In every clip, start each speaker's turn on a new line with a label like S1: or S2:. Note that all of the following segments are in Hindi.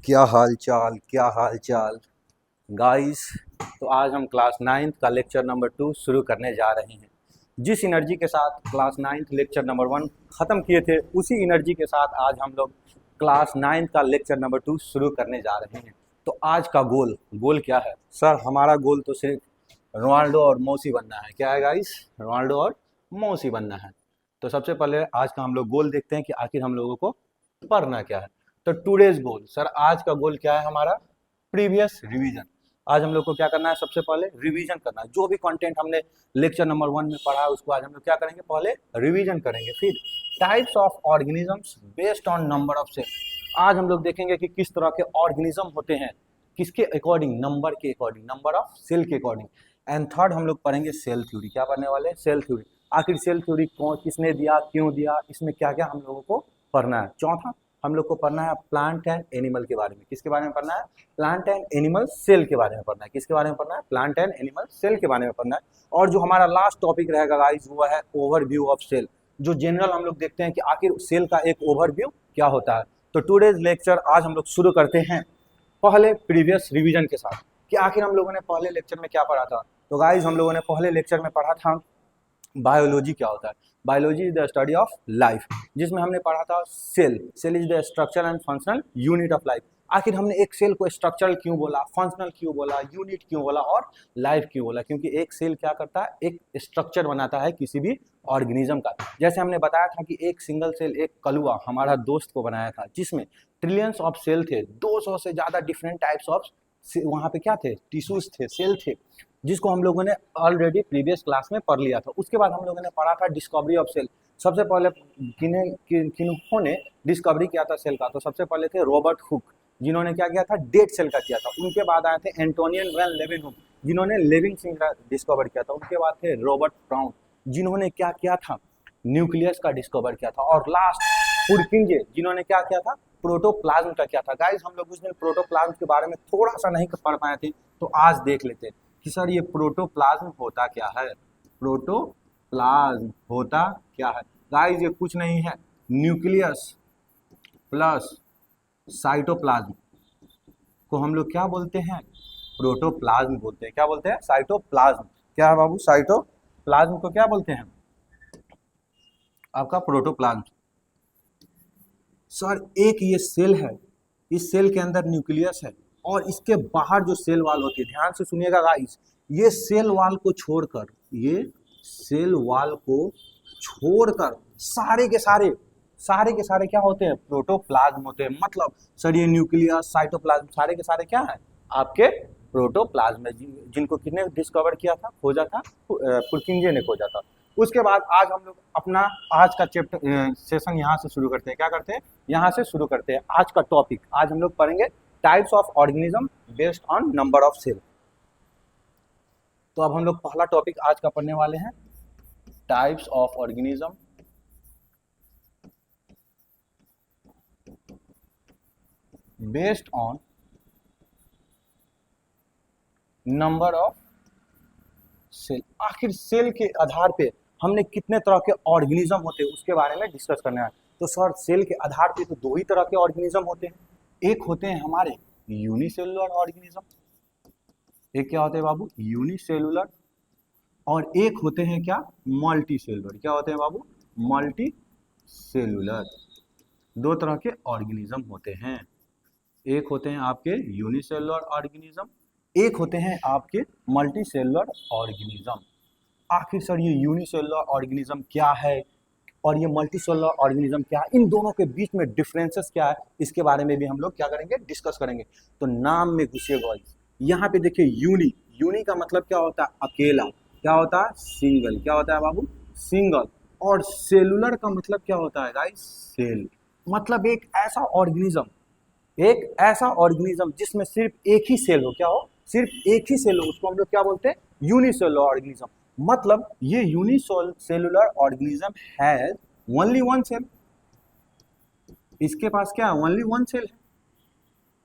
S1: क्या हाल चाल, क्या हाल चाल गाइस। तो आज हम क्लास नाइन्थ का लेक्चर नंबर 2 शुरू करने जा रहे हैं। जिस एनर्जी के साथ क्लास नाइन्थ लेक्चर नंबर 1 ख़त्म किए थे, उसी एनर्जी के साथ आज हम लोग क्लास नाइन्थ का लेक्चर नंबर 2 शुरू करने जा रहे हैं। तो आज का गोल क्या है सर? हमारा गोल तो सिर्फ रोनाल्डो और मौसी बनना है। क्या है गाइस? रोनाल्डो और मौसी बनना है। तो सबसे पहले आज का हम लोग गोल देखते हैं कि आखिर हम लोगों को पढ़ना क्या है। तो टूडेज गोल, सर आज का गोल क्या है हमारा? Previous revision. आज हम लोग को क्या करना है? सबसे पहले रिवीजन करना है। जो भी कंटेंट हमने लेक्चर नंबर 1 में पढ़ा है उसको आज हम लोग क्या करेंगे? पहले रिवीजन करेंगे। फिर types of organisms based on number of cell. आज हम लोग देखेंगे कि किस तरह के ऑर्गेनिज्म होते हैं, किसके अकॉर्डिंग? नंबर के अकॉर्डिंग, नंबर ऑफ सेल के अकॉर्डिंग। एंड थर्ड हम लोग पढ़ेंगे सेल थ्योरी। क्या पढ़ने वाले? Cell theory. आखिर सेल थ्योरी कौन, किसने दिया, क्यों दिया, इसमें क्या क्या हम लोगों को पढ़ना है। चौथा हम लोग को पढ़ना है प्लांट एंड एनिमल के बारे में। किसके बारे में पढ़ना है? प्लांट एंड एनिमल सेल के बारे में पढ़ना है। किसके बारे में पढ़ना है? प्लांट एंड एनिमल सेल के बारे में पढ़ना है। और जो हमारा लास्ट टॉपिक रहेगा गाइस वो है ओवरव्यू ऑफ सेल। जो जनरल हम लोग देखते हैं कि आखिर सेल का एक ओवरव्यू क्या होता है। तो टुडेज लेक्चर आज हम लोग शुरू करते हैं पहले प्रीवियस रिवीजन के साथ कि आखिर हम लोगों ने पहले लेक्चर में क्या पढ़ा था। तो गाइस हम लोगों ने पहले लेक्चर में पढ़ा था बायोलॉजी क्या होता है। Biology is the study of life, जिसमें हमने पढ़ा था cell. Cell is the structure and functional unit of life. आखिर हमने एक सेल को स्ट्रक्चरल क्यों बोला, फंक्शनल क्यों बोला, यूनिट क्यों बोला और लाइफ क्यों बोला? क्योंकि एक सेल क्या करता है? एक स्ट्रक्चर बनाता है किसी भी ऑर्गेनिज्म का। जैसे हमने बताया था कि एक सिंगल सेल, एक कलुआ हमारा दोस्त को बनाया था, जिसमें ट्रिलियंस ऑफ सेल थे, 200 से ज़्यादा डिफरेंट टाइप्स ऑफ वहाँ पे क्या थे? टिश्यूज थे, सेल थे, जिसको हम लोगों ने ऑलरेडी प्रीवियस क्लास में पढ़ लिया था। उसके बाद हम लोगों ने पढ़ा था डिस्कवरी ऑफ सेल। सबसे पहले किन्होंने डिस्कवरी किया था सेल का? तो सबसे पहले थे रॉबर्ट हुक, जिन्होंने क्या किया था? डेड सेल का किया था। उनके बाद आए थे एंटोनियन वैन लेवेनहुक, जिन्होंने लिविंग सेल का डिस्कवर किया था। उनके बाद थे रॉबर्ट ब्राउन, जिन्होंने क्या किया था? न्यूक्लियस का डिस्कवर किया था। और लास्ट पुरकिंजे, जिन्होंने क्या किया था? प्रोटोप्लाज्म का किया था। गाइस हम लोग उस दिन प्रोटोप्लाज्म के बारे में थोड़ा सा नहीं पढ़ पाए थे, तो आज देख लेते हैं कि सर ये प्रोटोप्लाज्म होता क्या है। प्रोटोप्लाज्म होता क्या है? गाइस ये कुछ नहीं है, न्यूक्लियस प्लस साइटोप्लाज्म को हम लोग क्या बोलते हैं? प्रोटोप्लाज्म बोलते हैं। क्या बोलते हैं? साइटोप्लाज्म। क्या है बाबू? साइटोप्लाज्म को क्या बोलते हैं? आपका प्रोटोप्लाज्म। सर एक ये सेल है, इस सेल के अंदर न्यूक्लियस है और इसके बाहर जो सेल वाल होती है, ध्यान से सुनिएगा गाइस, ये सेल वाल को छोड़कर, ये सेल वाल को छोड़कर सारे के सारे क्या होते हैं? प्रोटोप्लाज्म होते हैं। मतलब सर ये न्यूक्लियस, साइटोप्लाज्म सारे के सारे क्या है? आपके प्रोटोप्लाज्म है, जिनको किसने डिस्कवर किया था, खोजा था? पुरकिंजे ने खोजा था। उसके बाद आज हम लोग अपना आज का चैप्टर सेशन यहाँ से शुरू करते हैं। क्या करते हैं? यहाँ से शुरू करते हैं आज का टॉपिक। आज हम लोग पढ़ेंगे types of organism based on number of cell. तो अब हम लोग पहला टॉपिक आज का पढ़ने वाले हैं, types of organism based on number of cell. आखिर सेल के आधार पे हमने कितने तरह के ऑर्गेनिज्म होते हैं उसके बारे में डिस्कस करना है। तो सर सेल के आधार पे तो दो ही तरह के ऑर्गेनिज्म होते हैं। एक होते हैं हमारे यूनिसेलुलर ऑर्गेनिज्म, एक क्या होते हैं बाबू? यूनिसेलुलर। और एक होते हैं क्या? Multi cellular. क्या होते हैं बाबू? Multi cellular. दो तरह के ऑर्गेनिज्म होते हैं। एक होते हैं आपके यूनिसेलुलर ऑर्गेनिज्म, एक होते हैं आपके मल्टी सेलुलर ऑर्गेनिज्म। आखिर सर ये यूनिसेलुलर ऑर्गेनिज्म क्या है और ये मल्टी सेलुलर ऑर्गेनिज्म क्या है, इन दोनों के बीच में डिफरेंसेस क्या है, इसके बारे में भी हम लोग क्या करेंगे? डिस्कस करेंगे। तो नाम में घुसिएगा। यहाँ पे देखिए यूनी, यूनी का मतलब क्या होता है? अकेला। क्या होता है? सिंगल। क्या होता है बाबू? सिंगल। और सेलुलर का मतलब क्या होता है गाइस? सेल। मतलब एक ऐसा ऑर्गेनिज्म, एक ऐसा ऑर्गेनिज्म जिसमें सिर्फ एक ही सेल हो। क्या हो? सिर्फ एक ही सेल हो, उसको हम लोग क्या बोलते हैं? Unicellular organism. मतलब ये unicellular organism has only one cell. इसके पास क्या? ओनली वन सेल है।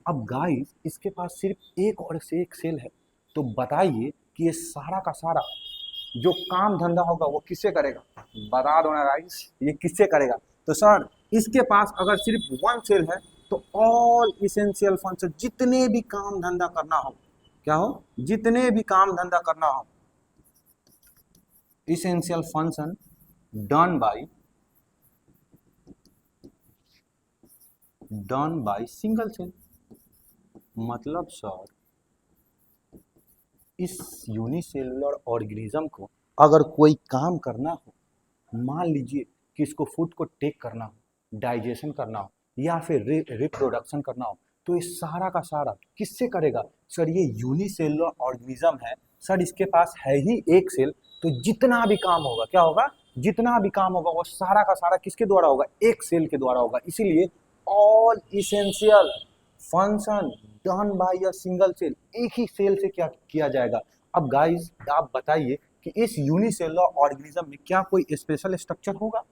S1: अब गाइस इसके पास सिर्फ एक और से एक सेल है, तो बताइए कि ये सारा का सारा जो काम धंधा होगा वो किससे करेगा? बता दो ना गाइस, ये किससे करेगा? तो सर इसके पास अगर सिर्फ वन सेल है तो ऑल इसेंशियल फंक्शन, जितने भी काम धंधा करना हो, क्या हो, जितने भी काम धंधा करना हो, essential function done by single cell. मतलब सर इस यूनिसेलुलर ऑर्गेनिज्म को अगर कोई काम करना हो, मान लीजिए कि इसको फूड को टेक करना हो, डाइजेशन करना हो, या फिर रिप्रोडक्शन करना हो, तो ये सारा का सारा किससे करेगा सर, ये यूनिसेलुलर ऑर्गेनिज्म है सर, इसके पास है ही एक सेल, तो जितना भी काम होगा क्या होगा, जितना भी काम होगा वो सारा का सारा किसके द्वारा होगा, एक सेल के द्वारा होगा। इसीलिए all essential function done by a single cell, एक ही सेल से क्या किया जाएगा। अब गाइस आप बताइए कि इस यूनिसेलुलर ऑर्गेनिज्म में क्या कोई स्पेशल स्ट्रक्चर होगा।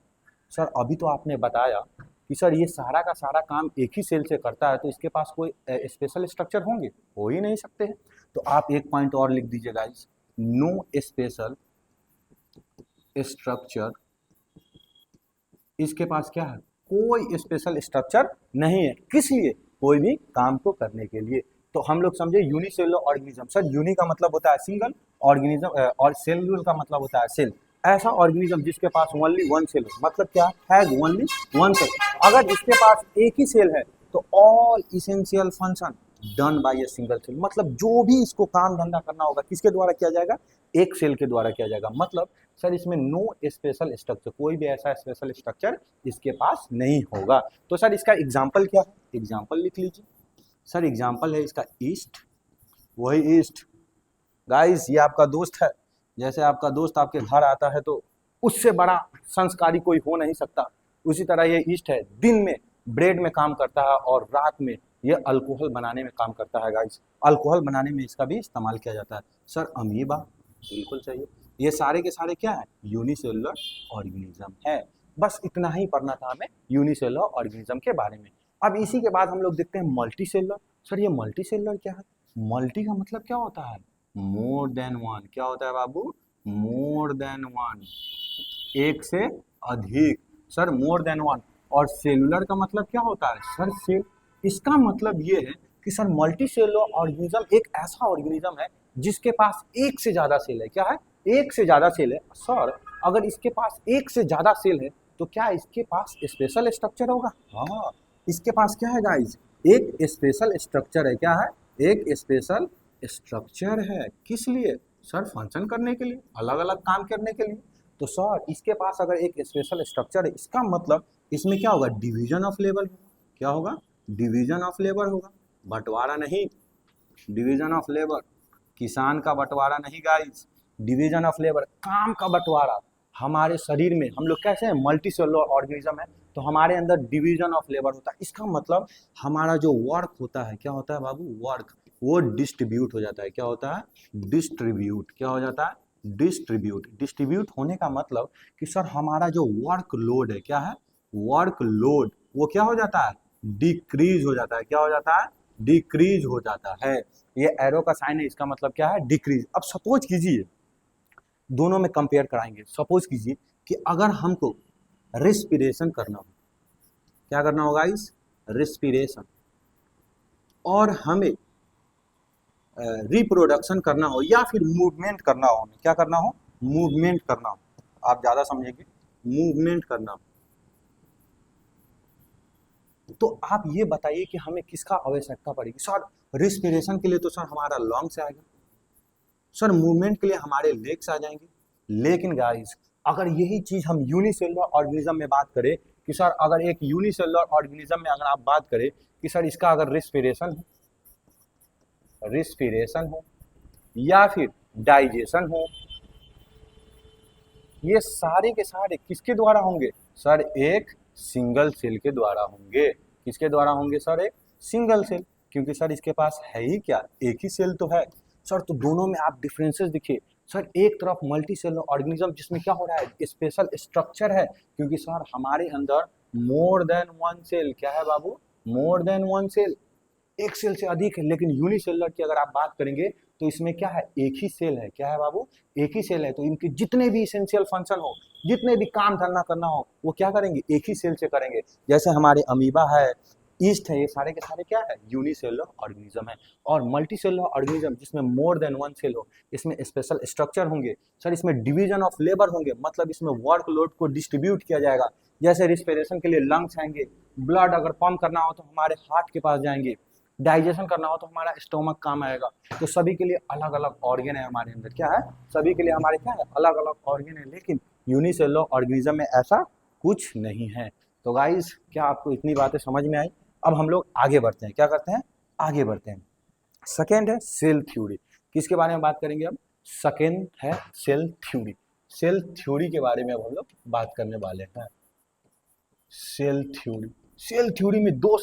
S1: सर अभी तो आपने बताया कि सर ये सारा का सारा काम एक ही सेल से करता है, तो इसके पास कोई स्पेशल स्ट्रक्चर होंगे, हो ही नहीं सकते हैं। तो आप एक पॉइंट और लिख दीजिए गाइस, नो स्पेशल स्ट्रक्चर, इसके पास क्या है, कोई स्पेशल स्ट्रक्चर नहीं है, किस लिए, कोई भी काम को करने के लिए। तो हम लोग समझे यूनिसेलुलर ऑर्गेनिज्म, सर यूनि का मतलब होता है सिंगल, ऑर्गेनिज्म और सेलुलर का मतलब होता है सेल। ऐसा ऑर्गेनिज्म जिसके पास ओनली वन सेल है, मतलब क्या है, ओनली वन सेल। अगर जिसके पास एक ही सेल है तो all essential function done by a single cell, मतलब जो भी इसको काम धंधा करना होगा किसके द्वारा किया जाएगा, एक सेल के द्वारा किया जाएगा। मतलब सर इसमें नो स्पेशल स्ट्रक्चर, कोई भी ऐसा स्पेशल स्ट्रक्चर इसके पास नहीं होगा। तो सर इसका एग्जाम्पल क्या है, एग्जाम्पल लिख लीजिए। सर एग्जाम्पल है इसका ईस्ट, वही ईस्ट गाइस, ये आपका दोस्त है, जैसे आपका दोस्त आपके घर आता है तो उससे बड़ा संस्कारी कोई हो नहीं सकता, उसी तरह ये ईस्ट है, दिन में ब्रेड में काम करता है और रात में ये अल्कोहल बनाने में काम करता है गाइस, अल्कोहल बनाने में इसका भी इस्तेमाल किया जाता है। सर अमीबा, बिल्कुल चाहिए, ये सारे के सारे क्या है, यूनिसेलुलर ऑर्गेनिज्म है। बस इतना ही पढ़ना था हमें यूनिसेलुलर ऑर्गेनिज्म के बारे में। अब इसी के बाद हम लोग देखते हैं मल्टी सेलुलर। सर ये मल्टी सेलुलर क्या है, मल्टी का मतलब क्या होता है, मोर देन वन, क्या होता है बाबू, मोर देन वन, एक से अधिक, सर मोर देन वन। और सेलुलर का मतलब क्या होता है सर, सेल। इसका मतलब ये है कि सर मल्टी सेलुलर ऑर्गेनिज्म एक ऐसा ऑर्गेनिज्म है जिसके पास एक से ज्यादा सेल है, क्या है, एक से ज्यादा सेल है। सर अगर इसके पास एक से ज्यादा सेल है तो क्या इसके पास स्पेशल स्ट्रक्चर होगा, हाँ इसके पास क्या है गाइस, एक स्पेशल स्ट्रक्चर है, क्या है, एक स्पेशल स्ट्रक्चर है, किस लिए सर, फंक्शन करने के लिए, अलग अलग काम करने के लिए। तो सर इसके पास अगर एक स्पेशल स्ट्रक्चर है, इसका मतलब इसमें क्या होगा, डिवीजन ऑफ लेबर होगा, क्या होगा, डिवीजन ऑफ लेबर होगा, बंटवारा नहीं, डिवीजन ऑफ लेबर, किसान का बंटवारा नहीं गाइस, डिवीजन ऑफ लेबर, काम का बंटवारा। हमारे शरीर में हम लोग कैसे हैं, मल्टी सेलुलर ऑर्गेनिज्म है, तो हमारे अंदर डिवीजन ऑफ लेबर होता है। इसका मतलब हमारा जो वर्क होता है, क्या होता है बाबू, वर्क, वो डिस्ट्रीब्यूट हो जाता है, क्या होता है, डिस्ट्रीब्यूट, क्या हो जाता है, डिस्ट्रीब्यूट। डिस्ट्रीब्यूट होने का मतलब कि सर हमारा जो वर्क लोड है, क्या है, वर्क लोड, वो क्या हो जाता है, डिक्रीज हो जाता है, क्या हो जाता है, डिक्रीज हो जाता है। ये एरो का साइन है, इसका मतलब क्या है, डिक्रीज। अब सपोज कीजिए, दोनों में कंपेयर कराएंगे, सपोज कीजिए कि अगर हमको रेस्पिरेशन करना हो, क्या करना होगा इस, रेस्पिरेशन, और हमें रिप्रोडक्शन करना हो या फिर मूवमेंट करना हो, हमें क्या करना हो, मूवमेंट करना हो, आप ज्यादा समझेंगे, मूवमेंट करना हो, तो आप ये बताइए कि हमें किसका आवश्यकता पड़ेगी। सर रिस्पिरेशन के लिए तो सर हमारा लंग्स आएगा, सर मूवमेंट के लिए हमारे लेग्स आ जाएंगे। लेकिन गाइस अगर यही चीज हम यूनिसेलुलर ऑर्गेनिज्म में बात करें कि सर अगर एक यूनिसेलुलर ऑर्गेनिज्म में अगर आप बात करें कि सर इसका अगर रिस्पिरेशन हो या फिर डाइजेशन हो, ये सारे के सारे किसके द्वारा होंगे सर, एक सिंगल सेल के द्वारा होंगे। किसके द्वारा होंगे सर, एक सिंगल सेल, क्योंकि सर इसके पास है ही क्या, एक ही सेल तो है। सर तो दोनों में आप डिफरेंसेस देखिए, सर एक तरफ मल्टी सेलुलर ऑर्गेनिज्म जिसमें क्या हो रहा है, स्पेशल स्ट्रक्चर है, क्योंकि सर हमारे अंदर मोर देन वन सेल, क्या है बाबू, मोर देन वन सेल, एक सेल से अधिक है। लेकिन यूनिसेलुलर की अगर आप बात करेंगे तो इसमें क्या है, एक ही सेल है, क्या है बाबू, एक ही सेल है, तो इनके जितने भी इसेंशियल फंक्शन हो, जितने भी काम धंधा करना हो, वो क्या करेंगे, एक ही सेल से करेंगे। जैसे हमारे अमीबा है, ईस्ट है, ये सारे के सारे क्या है, यूनिसेलुलर ऑर्गेनिज्म है। और मल्टीसेलुलर ऑर्गेनिज्म जिसमें मोर देन वन सेल हो, इसमें स्पेशल स्ट्रक्चर होंगे सर, इसमें डिवीजन ऑफ लेबर होंगे, मतलब इसमें वर्कलोड को डिस्ट्रीब्यूट किया जाएगा। जैसे रिस्पिरेशन के लिए लंग्स आएंगे, ब्लड अगर पंप करना हो तो हमारे हार्ट के पास जाएंगे, डाइजेशन करना हो तो हमारा स्टोमक काम आएगा। तो सभी के लिए अलग अलग ऑर्गन है हमारे अंदर, क्या है, सभी के लिए हमारे क्या है, अलग अलग ऑर्गन है। लेकिन यूनिसेलुलर ऑर्गेनिज्म में ऐसा कुछ नहीं है। तो गाइस, क्या आपको इतनी बातें समझ में आई? अब हम लोग आगे बढ़ते हैं, क्या करते हैं, आगे बढ़ते हैं। सेकेंड है सेल थ्योरी। किसके बारे में बात करेंगे अब? सेकेंड है सेल थ्योरी। सेल थ्योरी के बारे में अब हम लोग बात करने वाले हैं। सेल थ्योरी, सेल थ्योरी में दो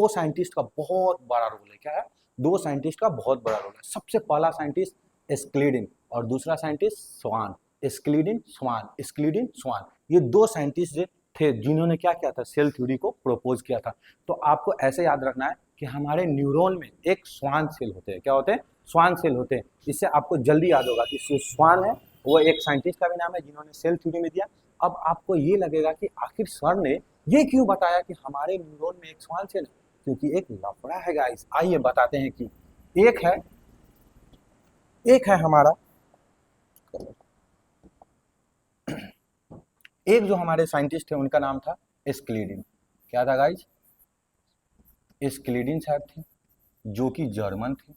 S1: साइंटिस्ट का बहुत बड़ा रोल है। क्या है? दो साइंटिस्ट का बहुत बड़ा रोल है। सबसे पहला साइंटिस्ट स्क्लीडिन और दूसरा साइंटिस्ट स्वान। स्क्लीडिन स्वान, ये दो साइंटिस्ट थे जिन्होंने क्या किया था, सेल थ्योरी को प्रपोज किया था। तो आपको ऐसे याद रखना है कि हमारे न्यूरॉन में एक स्वान सेल होते हैं। क्या होते हैं? स्वान सेल होते हैं। इससे आपको जल्दी याद होगा कि स्वान है वो एक साइंटिस्ट का भी नाम है जिन्होंने सेल थ्योरी में दिया। अब आपको ये लगेगा कि आखिर सर ने ये क्यों बताया कि हमारे न्यूरॉन में एक स्वान सेल है, क्योंकि एक लफड़ा है गाइस। आइए बताते हैं कि एक है हमारा, एक जो हमारे साइंटिस्ट थे उनका नाम था स्क्लीडिन। क्या था गाइस? स्क्लीडिन साहब थे जो कि जर्मन थे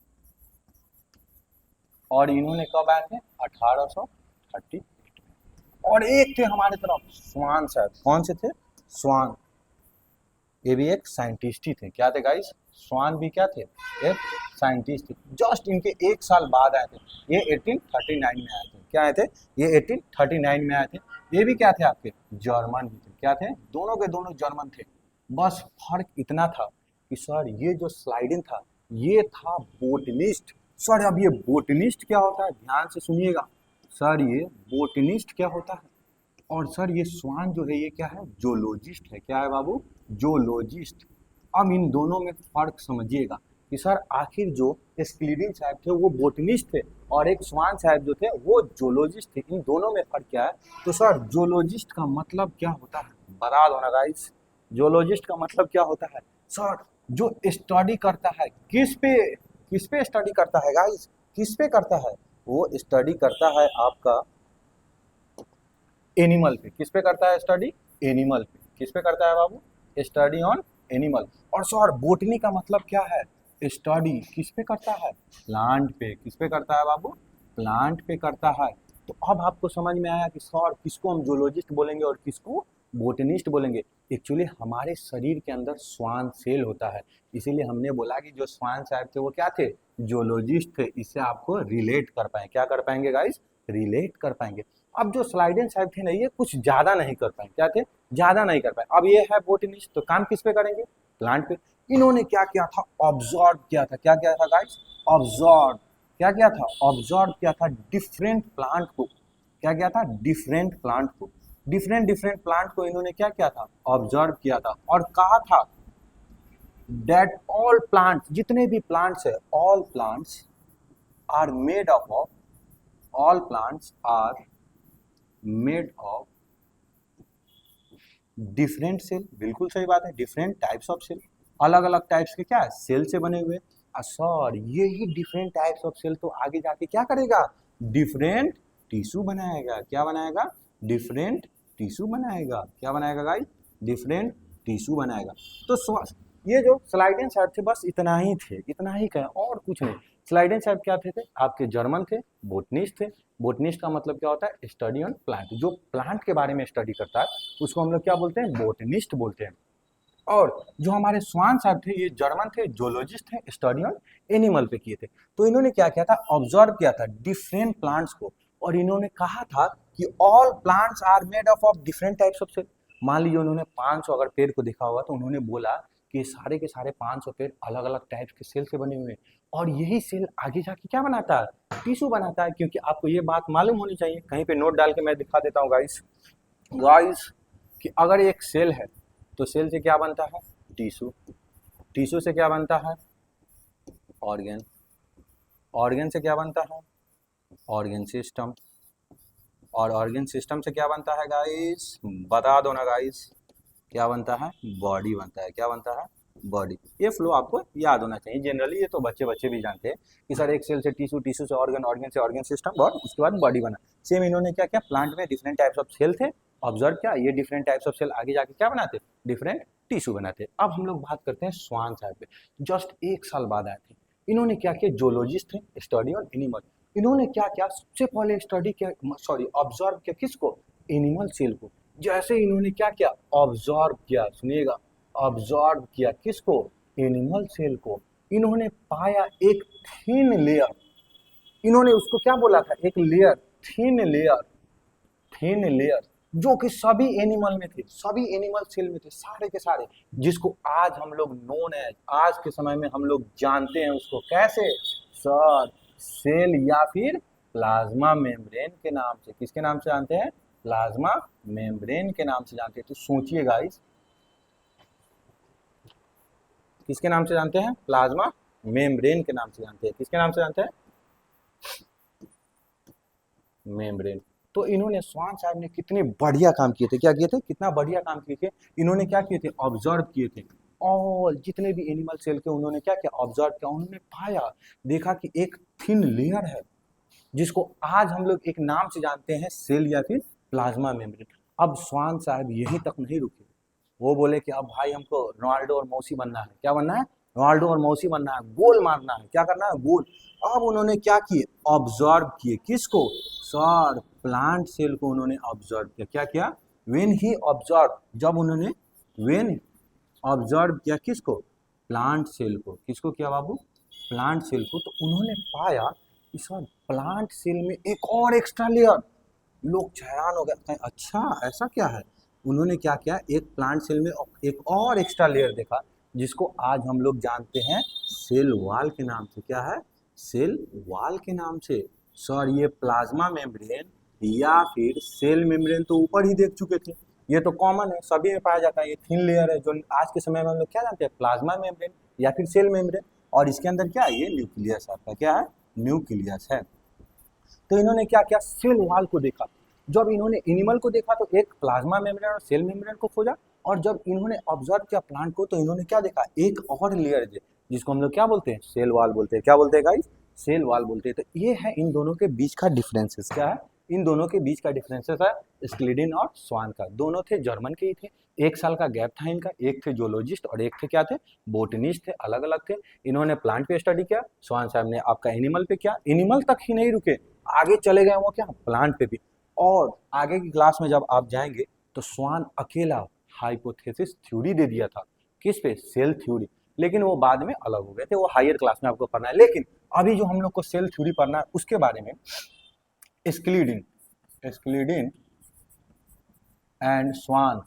S1: और इन्होंने कब आए थे? 1830। और एक थे हमारे तरफ स्वान साहब। कौन से थे? स्वान। ये भी एक साइंटिस्ट ही थे। क्या थे गाइस? स्वान भी क्या थे? एक साइंटिस्ट थे। जस्ट इनके एक साल बाद आए थे, ये 1839 में आए थे। क्या आए थे? ये 1839 में आए थे। ये भी क्या थे? आपके जर्मन ही थे। क्या थे? दोनों के दोनों जर्मन थे। बस फर्क इतना था कि सर ये जो स्लाइडिन था ये था बोटनिस्ट। सर अब ये बोटनिस्ट क्या होता है, ध्यान से सुनिएगा सर, ये बोटनिस्ट क्या होता है? और सर ये स्वान जो है ये क्या है? जोलॉजिस्ट है। क्या है बाबू? जोलॉजिस्ट। अब इन दोनों में फर्क समझिएगा कि सर आखिर जो स्क्लीडिन साहब थे वो बोटनिस्ट थे और एक स्वान साहब जो थे वो जोलॉजिस्ट थे। इन दोनों में फर्क क्या है? तो सर जोलॉजिस्ट का मतलब क्या होता है, बता दो ना गाइस। जोलॉजिस्ट का मतलब क्या होता है? सर जो स्टडी करता है, किस पे स्टडी करता है गाइस? किस पे करता है? वो स्टडी करता है आपका एनिमल पे। किस पे करता है स्टडी? एनिमल पे। किस पे करता है बाबू? Study on animal. और सर बोटनी का मतलब क्या है? स्टडी किस पे करता है? प्लांट पे। किस पे करता है बाबू? प्लांट पे करता है। तो अब आपको समझ में आया कि सर किसको हम जूलॉजिस्ट बोलेंगे और किसको बोटनिस्ट बोलेंगे। एक्चुअली हमारे शरीर के अंदर स्वान सेल होता है, इसीलिए हमने बोला कि जो स्वान साहब थे वो क्या थे? जूलॉजिस्ट थे। इससे आपको रिलेट कर पाए, क्या कर पाएंगे गाइस? रिलेट कर पाएंगे। अब जो स्लाइडेन साहब थे ना ये कुछ ज्यादा नहीं कर पाए। क्या थे? ज्यादा नहीं कर पाए। अब ये है बोटनिस्ट, तो काम किस पे करेंगे? प्लांट पे। इन्होंने क्या किया था? ऑब्जर्व किया था। क्या किया था गाइस? ऑब्जर्व। क्या किया था? ऑब्जर्व किया था डिफरेंट प्लांट को। क्या किया था? डिफरेंट प्लांट को। डिफरेंट प्लांट को इन्होंने क्या किया था? ऑब्जर्व किया था और कहा था दैट ऑल प्लांट्स, जितने भी प्लांट्स है, all plants are made of all plants are made of different cell. बिल्कुल सही बात है, डिफरेंट टाइप्स ऑफ सेल। अलग अलग टाइप्स के क्या है? सेल से बने हुए। सर ये ही डिफरेंट टाइप्स ऑफ सेल तो आगे जाके क्या करेगा? डिफरेंट टिश्यू बनाएगा। क्या बनाएगा? डिफरेंट टिश्यू बनाएगा। क्या बनाएगा गाइस? डिफरेंट टिश्यू बनाएगा। तो ये जो स्लाइडेन साहब थे बस इतना ही थे, इतना ही कहें और कुछ नहीं। स्लाइडेन साहब क्या थे? आपके जर्मन थे, बोटनिस्ट थे। बोटनिस्ट का मतलब क्या होता है? Study on plant. जो प्लांट के बारे में स्टडी करता है उसको हम लोग क्या बोलते हैं? बोटनिस्ट बोलते हैं। और जो हमारे स्वान साहब थे ये जर्मन थे, जोलॉजिस्ट थे, स्टडी ऑन एनिमल पे किए थे। तो इन्होंने क्या किया था? ऑब्जर्व किया था डिफरेंट प्लांट्स को और इन्होंने कहा था कि all plants are made of different types of cell. मान लीजिए उन्होंने 500 अगर पेड़ को देखा होगा तो उन्होंने बोला कि सारे के सारे 500 पेड़ अलग अलग टाइप्स के सेल से बने हुए हैं और यही सेल आगे जाके क्या बनाता है? टिश्यू बनाता है। क्योंकि आपको ये बात मालूम होनी चाहिए, कहीं पे नोट डाल के मैं दिखा देता हूँ गाइस कि अगर एक सेल है तो सेल से क्या बनता है? टिश्यू। टिश्यू से क्या बनता है? ऑर्गन। ऑर्गन से क्या बनता है? Organ system. और ऑर्गन सिस्टम से क्या बनता है गाइस? बता दो ना गाइस, क्या बनता है, बॉडी बनता है। क्या बनता है, बॉडी। ये फ्लो आपको याद होना चाहिए जनरली, ये तो बच्चे बच्चे भी जानते हैं कि सर एक सेल से टिश्यू, टिश्यू से ऑर्गन, ऑर्गन से ऑर्गन सिस्टम और उसके बाद बॉडी बना। सेम इन्होंने क्या किया, प्लांट में डिफरेंट टाइप्स ऑफ सेल थे, ऑब्जर्व किया, ये डिफरेंट टाइप्स ऑफ सेल आगे जाके क्या बनाते, डिफरेंट टिश्यू बनाते। अब हम लोग बात करते हैं स्वान साहब पे, जस्ट 1 साल बाद आए थे। इन्होंने क्या किया, जोलॉजिस्ट थे, स्टडी ऑन एनिमल। इन्होंने क्या किया, सबसे पहले स्टडी किया, सॉरी ऑब्जर्व किया किसको, एनिमल सेल को। जैसे इन्होंने क्या किया, ऑब्जर्व किया, सुनिएगा, ऑब्जर्व किया किसको, एनिमल सेल को। इन्होंने पाया एक थिन लेयर, इन्होंने उसको क्या बोला था, एक layer, thin layer, thin layer, जो कि सभी एनिमल में थे, सभी एनिमल सेल में थे, सारे के सारे, जिसको आज हम लोग नोन है, आज के समय में हम लोग जानते हैं उसको कैसे, सर सेल या फिर प्लाज्मा मेम्ब्रेन के नाम से। किसके नाम से जानते हैं, प्लाज्मा मेम्ब्रेन के नाम से जानते हैं। तो सोचिए गाइस, किसके नाम से जानते हैं, प्लाज्मा मेम्ब्रेन के नाम से जानते हैं। किसके नाम से जानते हैं, मेम्ब्रेन। तो इन्होंने स्वान साहब ने कितने बढ़िया काम किए थे, क्या किए थे, कितना बढ़िया काम किए थे। इन्होंने क्या किए थे, ऑब्जर्व किए थे, और जितने भी एनिमल सेल के उन्होंने क्या किया, ऑब्जर्व किया। उन्होंने पाया, देखा कि एक थिन लेयर है, जिसको आज हम लोग एक नाम से जानते हैं, सेल या फिर प्लाज्मा मेम्ब्रेन। अब स्वान साहब यहीं तक नहीं रुके, वो बोले कि अब भाई हमको रोनाल्डो और मौसी बनना है। क्या बनना है, रोनाल्डो और मौसी बनना है, गोल मारना है। क्या करना है, गोल। अब उन्होंने क्या किए, ऑब्जर्व किए किसको, सर प्लांट सेल को उन्होंने ऑब्जर्व किया। क्या किया, व्हेन ही ऑब्जर्व, जब उन्होंने व्हेन ऑब्जर्व किया किसको, प्लांट सेल को। किसको किया बाबू, प्लांट सेल को। तो उन्होंने पाया कि सर प्लांट सेल में एक और एक्स्ट्रा लेयर। लोग हैरान हो गए, अच्छा ऐसा क्या है। उन्होंने क्या किया, एक प्लांट सेल में एक और एक्स्ट्रा लेयर देखा, जिसको आज हम लोग जानते हैं सेल वॉल के नाम से। क्या है, सेल वॉल के नाम से। सर ये प्लाज्मा मेम्ब्रेन या फिर सेल मेम्ब्रेन तो ऊपर ही देख चुके थे, ये तो कॉमन है, सभी में पाया जाता है। ये थिन लेयर है, जो आज के समय में हम लोग क्या जानते हैं, प्लाज्मा मेम्ब्रेन या फिर सेल मेम्ब्रेन। और इसके अंदर क्या है, ये न्यूक्लियस आपका क्या है, न्यूक्लियस है। तो इन्होंने क्या किया, सेल वॉल को देखा। जब इन्होंने एनिमल को देखा तो एक प्लाज्मा मेम्ब्रेन और सेल मेम्ब्रेन को खोजा, और जब इन्होंने ऑब्जर्व किया प्लांट को तो इन्होंने क्या देखा, एक और लेयर है, जिसको हम लोग क्या बोलते हैं, सेल वॉल बोलते हैं। क्या बोलते हैं गाइस, सेल वॉल बोलते हैं। तो ये है इन दोनों के बीच का डिफरेंसेस। क्या है, इन दोनों के बीच का डिफरेंसेस है स्क्लिडिन और स्वान का। दोनों थे जर्मन के ही थे, 1 साल का गैप था इनका। एक थे जोलॉजिस्ट और एक थे क्या थे, बोटनिस्ट थे, अलग अलग थे। इन्होंने प्लांट पे स्टडी किया, स्वान साहब ने आपका एनिमल पे किया। एनिमल तक ही नहीं रुके, आगे चले गए वो क्या, प्लांट पे भी। और आगे की क्लास में जब आप जाएंगे तो स्वान अकेला हाइपोथेसिस थ्योरी दे दिया था, किस पे, सेल थ्योरी। लेकिन वो बाद में अलग हो गए थे, वो हायर क्लास में आपको पढ़ना है। लेकिन अभी जो हम लोग को सेल थ्योरी पढ़ना है उसके बारे में, स्क्लिडिन, स्क्लिडिन एंड स्वान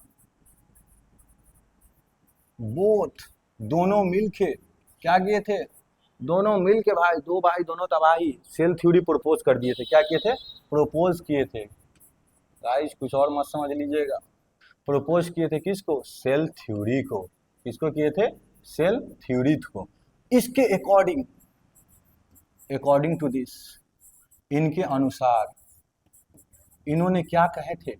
S1: बोथ, दोनों मिलके क्या किए थे, दोनों मिलके भाई, दो भाई दोनों तबाही, सेल थ्योरी प्रपोज कर दिए थे। क्या किए थे, प्रपोज किए थे। गाइस कुछ और मत समझ लीजिएगा, प्रपोज किए थे किसको, सेल थ्योरी को। किसको किए थे, सेल थ्योरी को। इसके अकॉर्डिंग, अकॉर्डिंग टू दिस, इनके अनुसार इन्होंने क्या कहे थे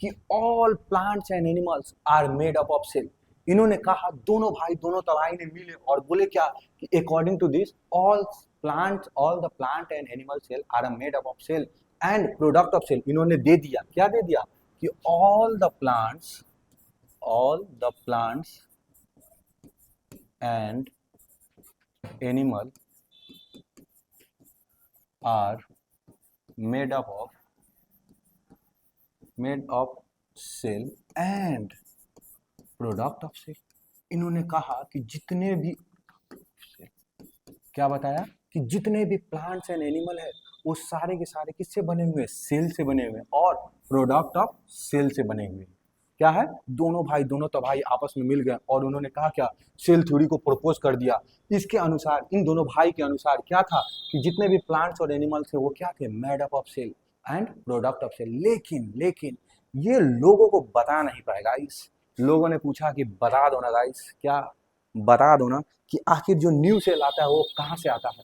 S1: कि all plants and animals are made up of cell. इन्होंने कहा, दोनों भाई दोनों तबाही ने मिले और बोले क्या कि according to this all plants, all the plant and animal cell are made up of cell and product of cell. इन्होंने दे दिया, क्या दे दिया कि all the plants, all the plants and animal are made up of cell and product of cell। इन्होंने कहा कि जितने भी, क्या बताया कि जितने भी प्लांट्स एंड एनिमल है वो सारे के सारे किससे बने हुए हैं, सेल से बने हुए हैं और प्रोडक्ट ऑफ सेल से बने हुए हैं। क्या है, दोनों भाई दोनों तबाही आपस में मिल गए और उन्होंने कहा क्या, सेल थ्योरी को प्रपोज कर दिया। इसके अनुसार, इन दोनों भाई के अनुसार क्या था कि जितने भी प्लांट्स और एनिमल्स थे वो क्या थे, made up of cell and product of cell. लेकिन ये लोगों को बता नहीं पाए गाइस। लोगों ने पूछा कि बता दो ना गाइस, क्या बता दो ना कि आखिर जो न्यू सेल आता है वो कहाँ से आता है।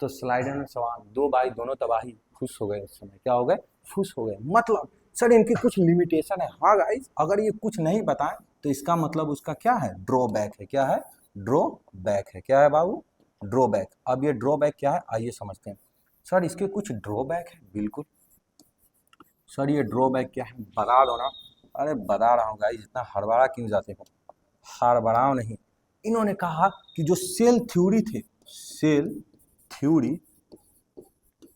S1: तो स्लाइडर में सवाल, दो भाई दोनों तबाही खुश हो गए। उस समय क्या हो गए, खुश हो गए। मतलब सर इनकी कुछ लिमिटेशन है। हाँ गाइस, अगर ये कुछ नहीं बताएं तो इसका मतलब उसका क्या है, ड्रॉबैक है। क्या है, ड्रॉबैक है। क्या है बाबू, ड्रॉबैक। अब ये ड्रॉबैक क्या है आइए समझते हैं। सर इसके कुछ ड्रॉबैक है, बिल्कुल। सर ये ड्रॉबैक क्या है बता दो ना। अरे बता रहा हूँ गाइस, इतना हड़बड़ा क्यों जाते हो, हड़बड़ाओ नहीं। इन्होंने कहा कि जो सेल थ्योरी थे, cell theory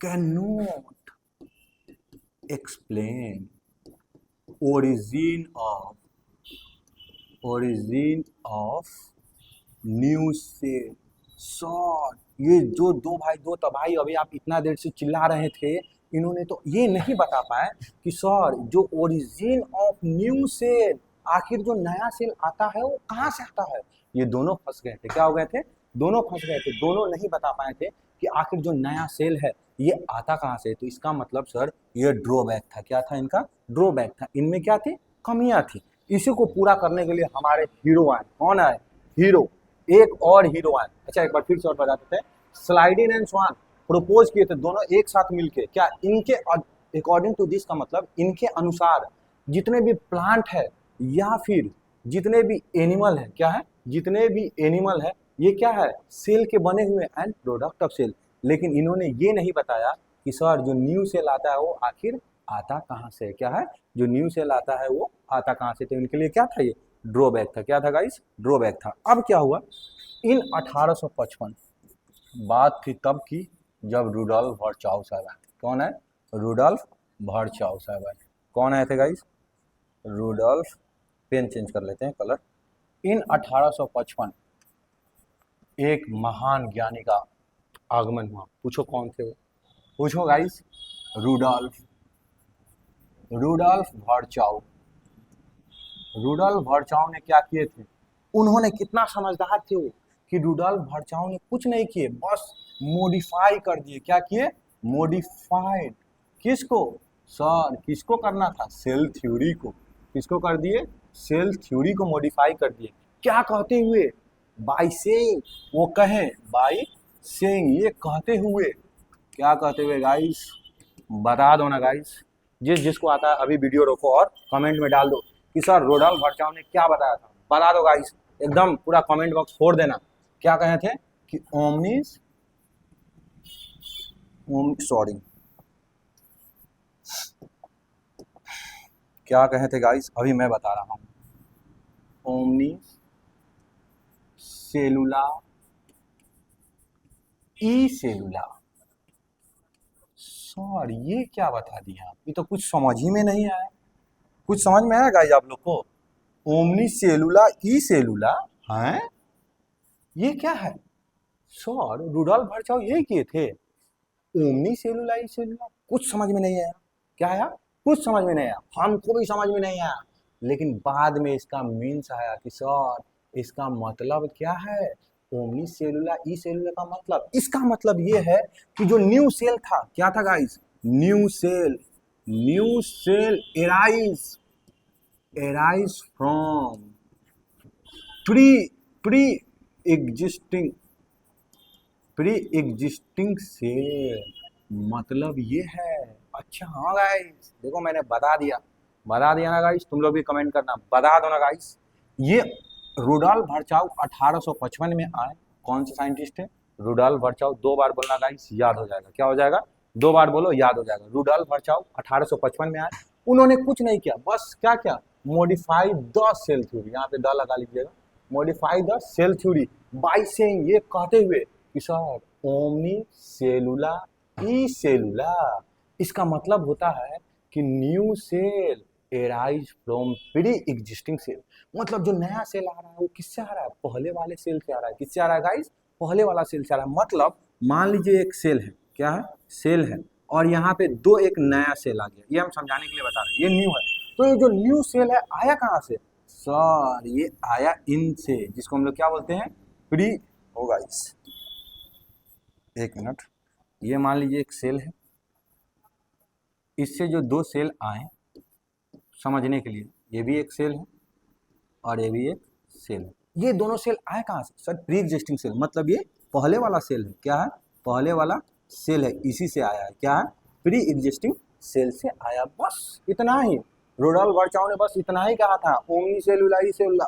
S1: can not explain origin of new cell. Sir ये जो दो भाई दो तबाही अभी आप इतना देर से चिल्ला रहे थे, इन्होंने तो ये नहीं बता पाए कि सर जो ओरिजिन ऑफ न्यू सेल, आखिर जो नया सेल आता है वो कहाँ से आता है। ये दोनों फंस गए थे। क्या हो गए थे, दोनों फंस गए थे। दोनों नहीं बता पाए थे कि आखिर जो नया सेल है ये आता कहाँ से। तो इसका मतलब सर ये ड्रॉबैक था। क्या था इनका, ड्रॉबैक था। इनमें क्या थी, कमियां थी। इसी को पूरा करने के लिए हमारे हीरो आए। कौन आए, हीरो। एक और हीरो आए। अच्छा एक बार फिर से और बता देते हैं। स्लाइडिन एंड स्वान प्रपोज किए थे दोनों एक साथ मिलके। क्या इनके अकॉर्डिंग टू दिस का मतलब इनके अनुसार जितने भी प्लांट है या फिर जितने भी एनिमल है, क्या है, जितने भी एनिमल है ये क्या है, सेल के बने हुए एंड प्रोडक्ट ऑफ सेल। लेकिन इन्होंने ये नहीं बताया कि सर जो न्यू सेल आता है वो आखिर आता कहाँ से। क्या है, जो न्यू सेल आता है वो आता कहाँ से। तो इनके लिए क्या था, ये ड्रॉबैक था। क्या था गाइस, ड्रॉबैक था। अब क्या हुआ, इन 1855 बात थी तब की जब रुडोल्फ वर्चाउ साहब आए। कौन है, रुडोल्फ वर्चाउ साहब आए। कौन आए थे गाइस, रुडोल्फ। पेन चेंज कर लेते हैं कलर। इन 1855 एक महान ज्ञानी का आगमन हुआ। पूछो कौन थे वो, पूछो गाइस, रुडोल्फ, रुडोल्फ वर्चाउ। रुडोल्फ वर्चाउ ने क्या किए थे, उन्होंने कितना समझदार थे वो कि रुडोल्फ वर्चाउ ने कुछ नहीं किए, बस मॉडिफाई कर दिए। क्या किए, मॉडिफाइड। किसको, सर किसको करना था, सेल थ्योरी को। किसको कर दिए, सेल थ्योरी को मॉडिफाई कर दिए। क्या कहते हुए, बाय सेइंग, वो कहे बाय सेइंग, ये कहते हुए। क्या कहते हुए गाइस, बता दो ना गाइस। जिस जिसको आता है अभी वीडियो रोको और कमेंट में डाल दो कि सर रुडोल्फ वर्चाउ ने क्या बताया था। बता दो गाइस, एकदम पूरा कमेंट बॉक्स फोड़ देना। क्या कहे थे कि ओमनिस, सॉरी क्या कहे थे गाइस, अभी मैं बता रहा हूं। ओमनिस सेलुला ई सेलुला। सर ये क्या बता दिया, ये तो कुछ समझ ही में नहीं आया। कुछ समझ में आया गाइस आप लोग को, ओमनी सेलुला ई सेलुला है, ये क्या है। सर रुडोल्फ वर्चाउ ये किए थे, ओमनी सेलुला ई सेलुला। कुछ समझ में नहीं आया। क्या आया, कुछ समझ में नहीं आया, हमको भी समझ में नहीं आया। लेकिन बाद में इसका मीन्स आया कि सर इसका मतलब क्या है, ओमनी सेलुला ई सेलुला का मतलब, इसका मतलब ये है कि जो न्यू सेल था, क्या था guys, new cell. New cell arise from pre-existing cell. मतलब ये है। अच्छा हाँ गाइस, देखो मैंने बता दिया ना गाइस। तुम लोग भी कमेंट करना, बता दो ना गाइस। ये रुडोल्फ वर्चाउ 1855 में आए। कौन से साइंटिस्ट है, रुडोल्फ वर्चाउ। 2 बार बोलना गाइस, याद हो जाएगा। क्या हो जाएगा, 2 बार बोलो, याद हो जाएगा। रुडोल्फ वर्चाउ 1855 में आए। उन्होंने कुछ नहीं किया, बस क्या क्या, मॉडिफाई द सेल थ्योरी। यहाँ पे द लगा लीजिएगा, modify the cell theory by saying, ये कहते हुए कि सर ओमनी सेलुला ई सेलुला। इसका मतलब होता है कि new cell arise from pre existing cell. मतलब जो नया सेल आ रहा है वो किससे आ रहा है, पहले वाले सेल से आ रहा है। किससे आ रहा है गाइस, पहले वाला सेल से आ रहा है। मतलब मान लीजिए एक सेल है, क्या है, सेल है, और यहाँ पे दो एक नया सेल आ गया। ये हम समझाने के लिए बता रहे हैं, ये न्यू है। तो ये जो न्यू सेल है आया कहाँ से, सर ये आया इनसे, जिसको हम लोग क्या बोलते हैं, प्री। हो गाइस एक मिनट, ये मान लीजिए एक सेल है, इससे जो 2 सेल आए समझने के लिए, ये भी एक सेल है और ये भी एक सेल है। ये दोनों सेल आए कहाँ से, सर प्री एग्जिस्टिंग सेल। मतलब ये पहले वाला सेल है। क्या है, पहले वाला सेल है, इसी से आया है। क्या है, प्री एग्जिस्टिंग सेल से आया, बस इतना ही। रुडोल्फ वर्चाउ ने बस इतना ही कहा था, ओमनी सेलुलाई सेलुला।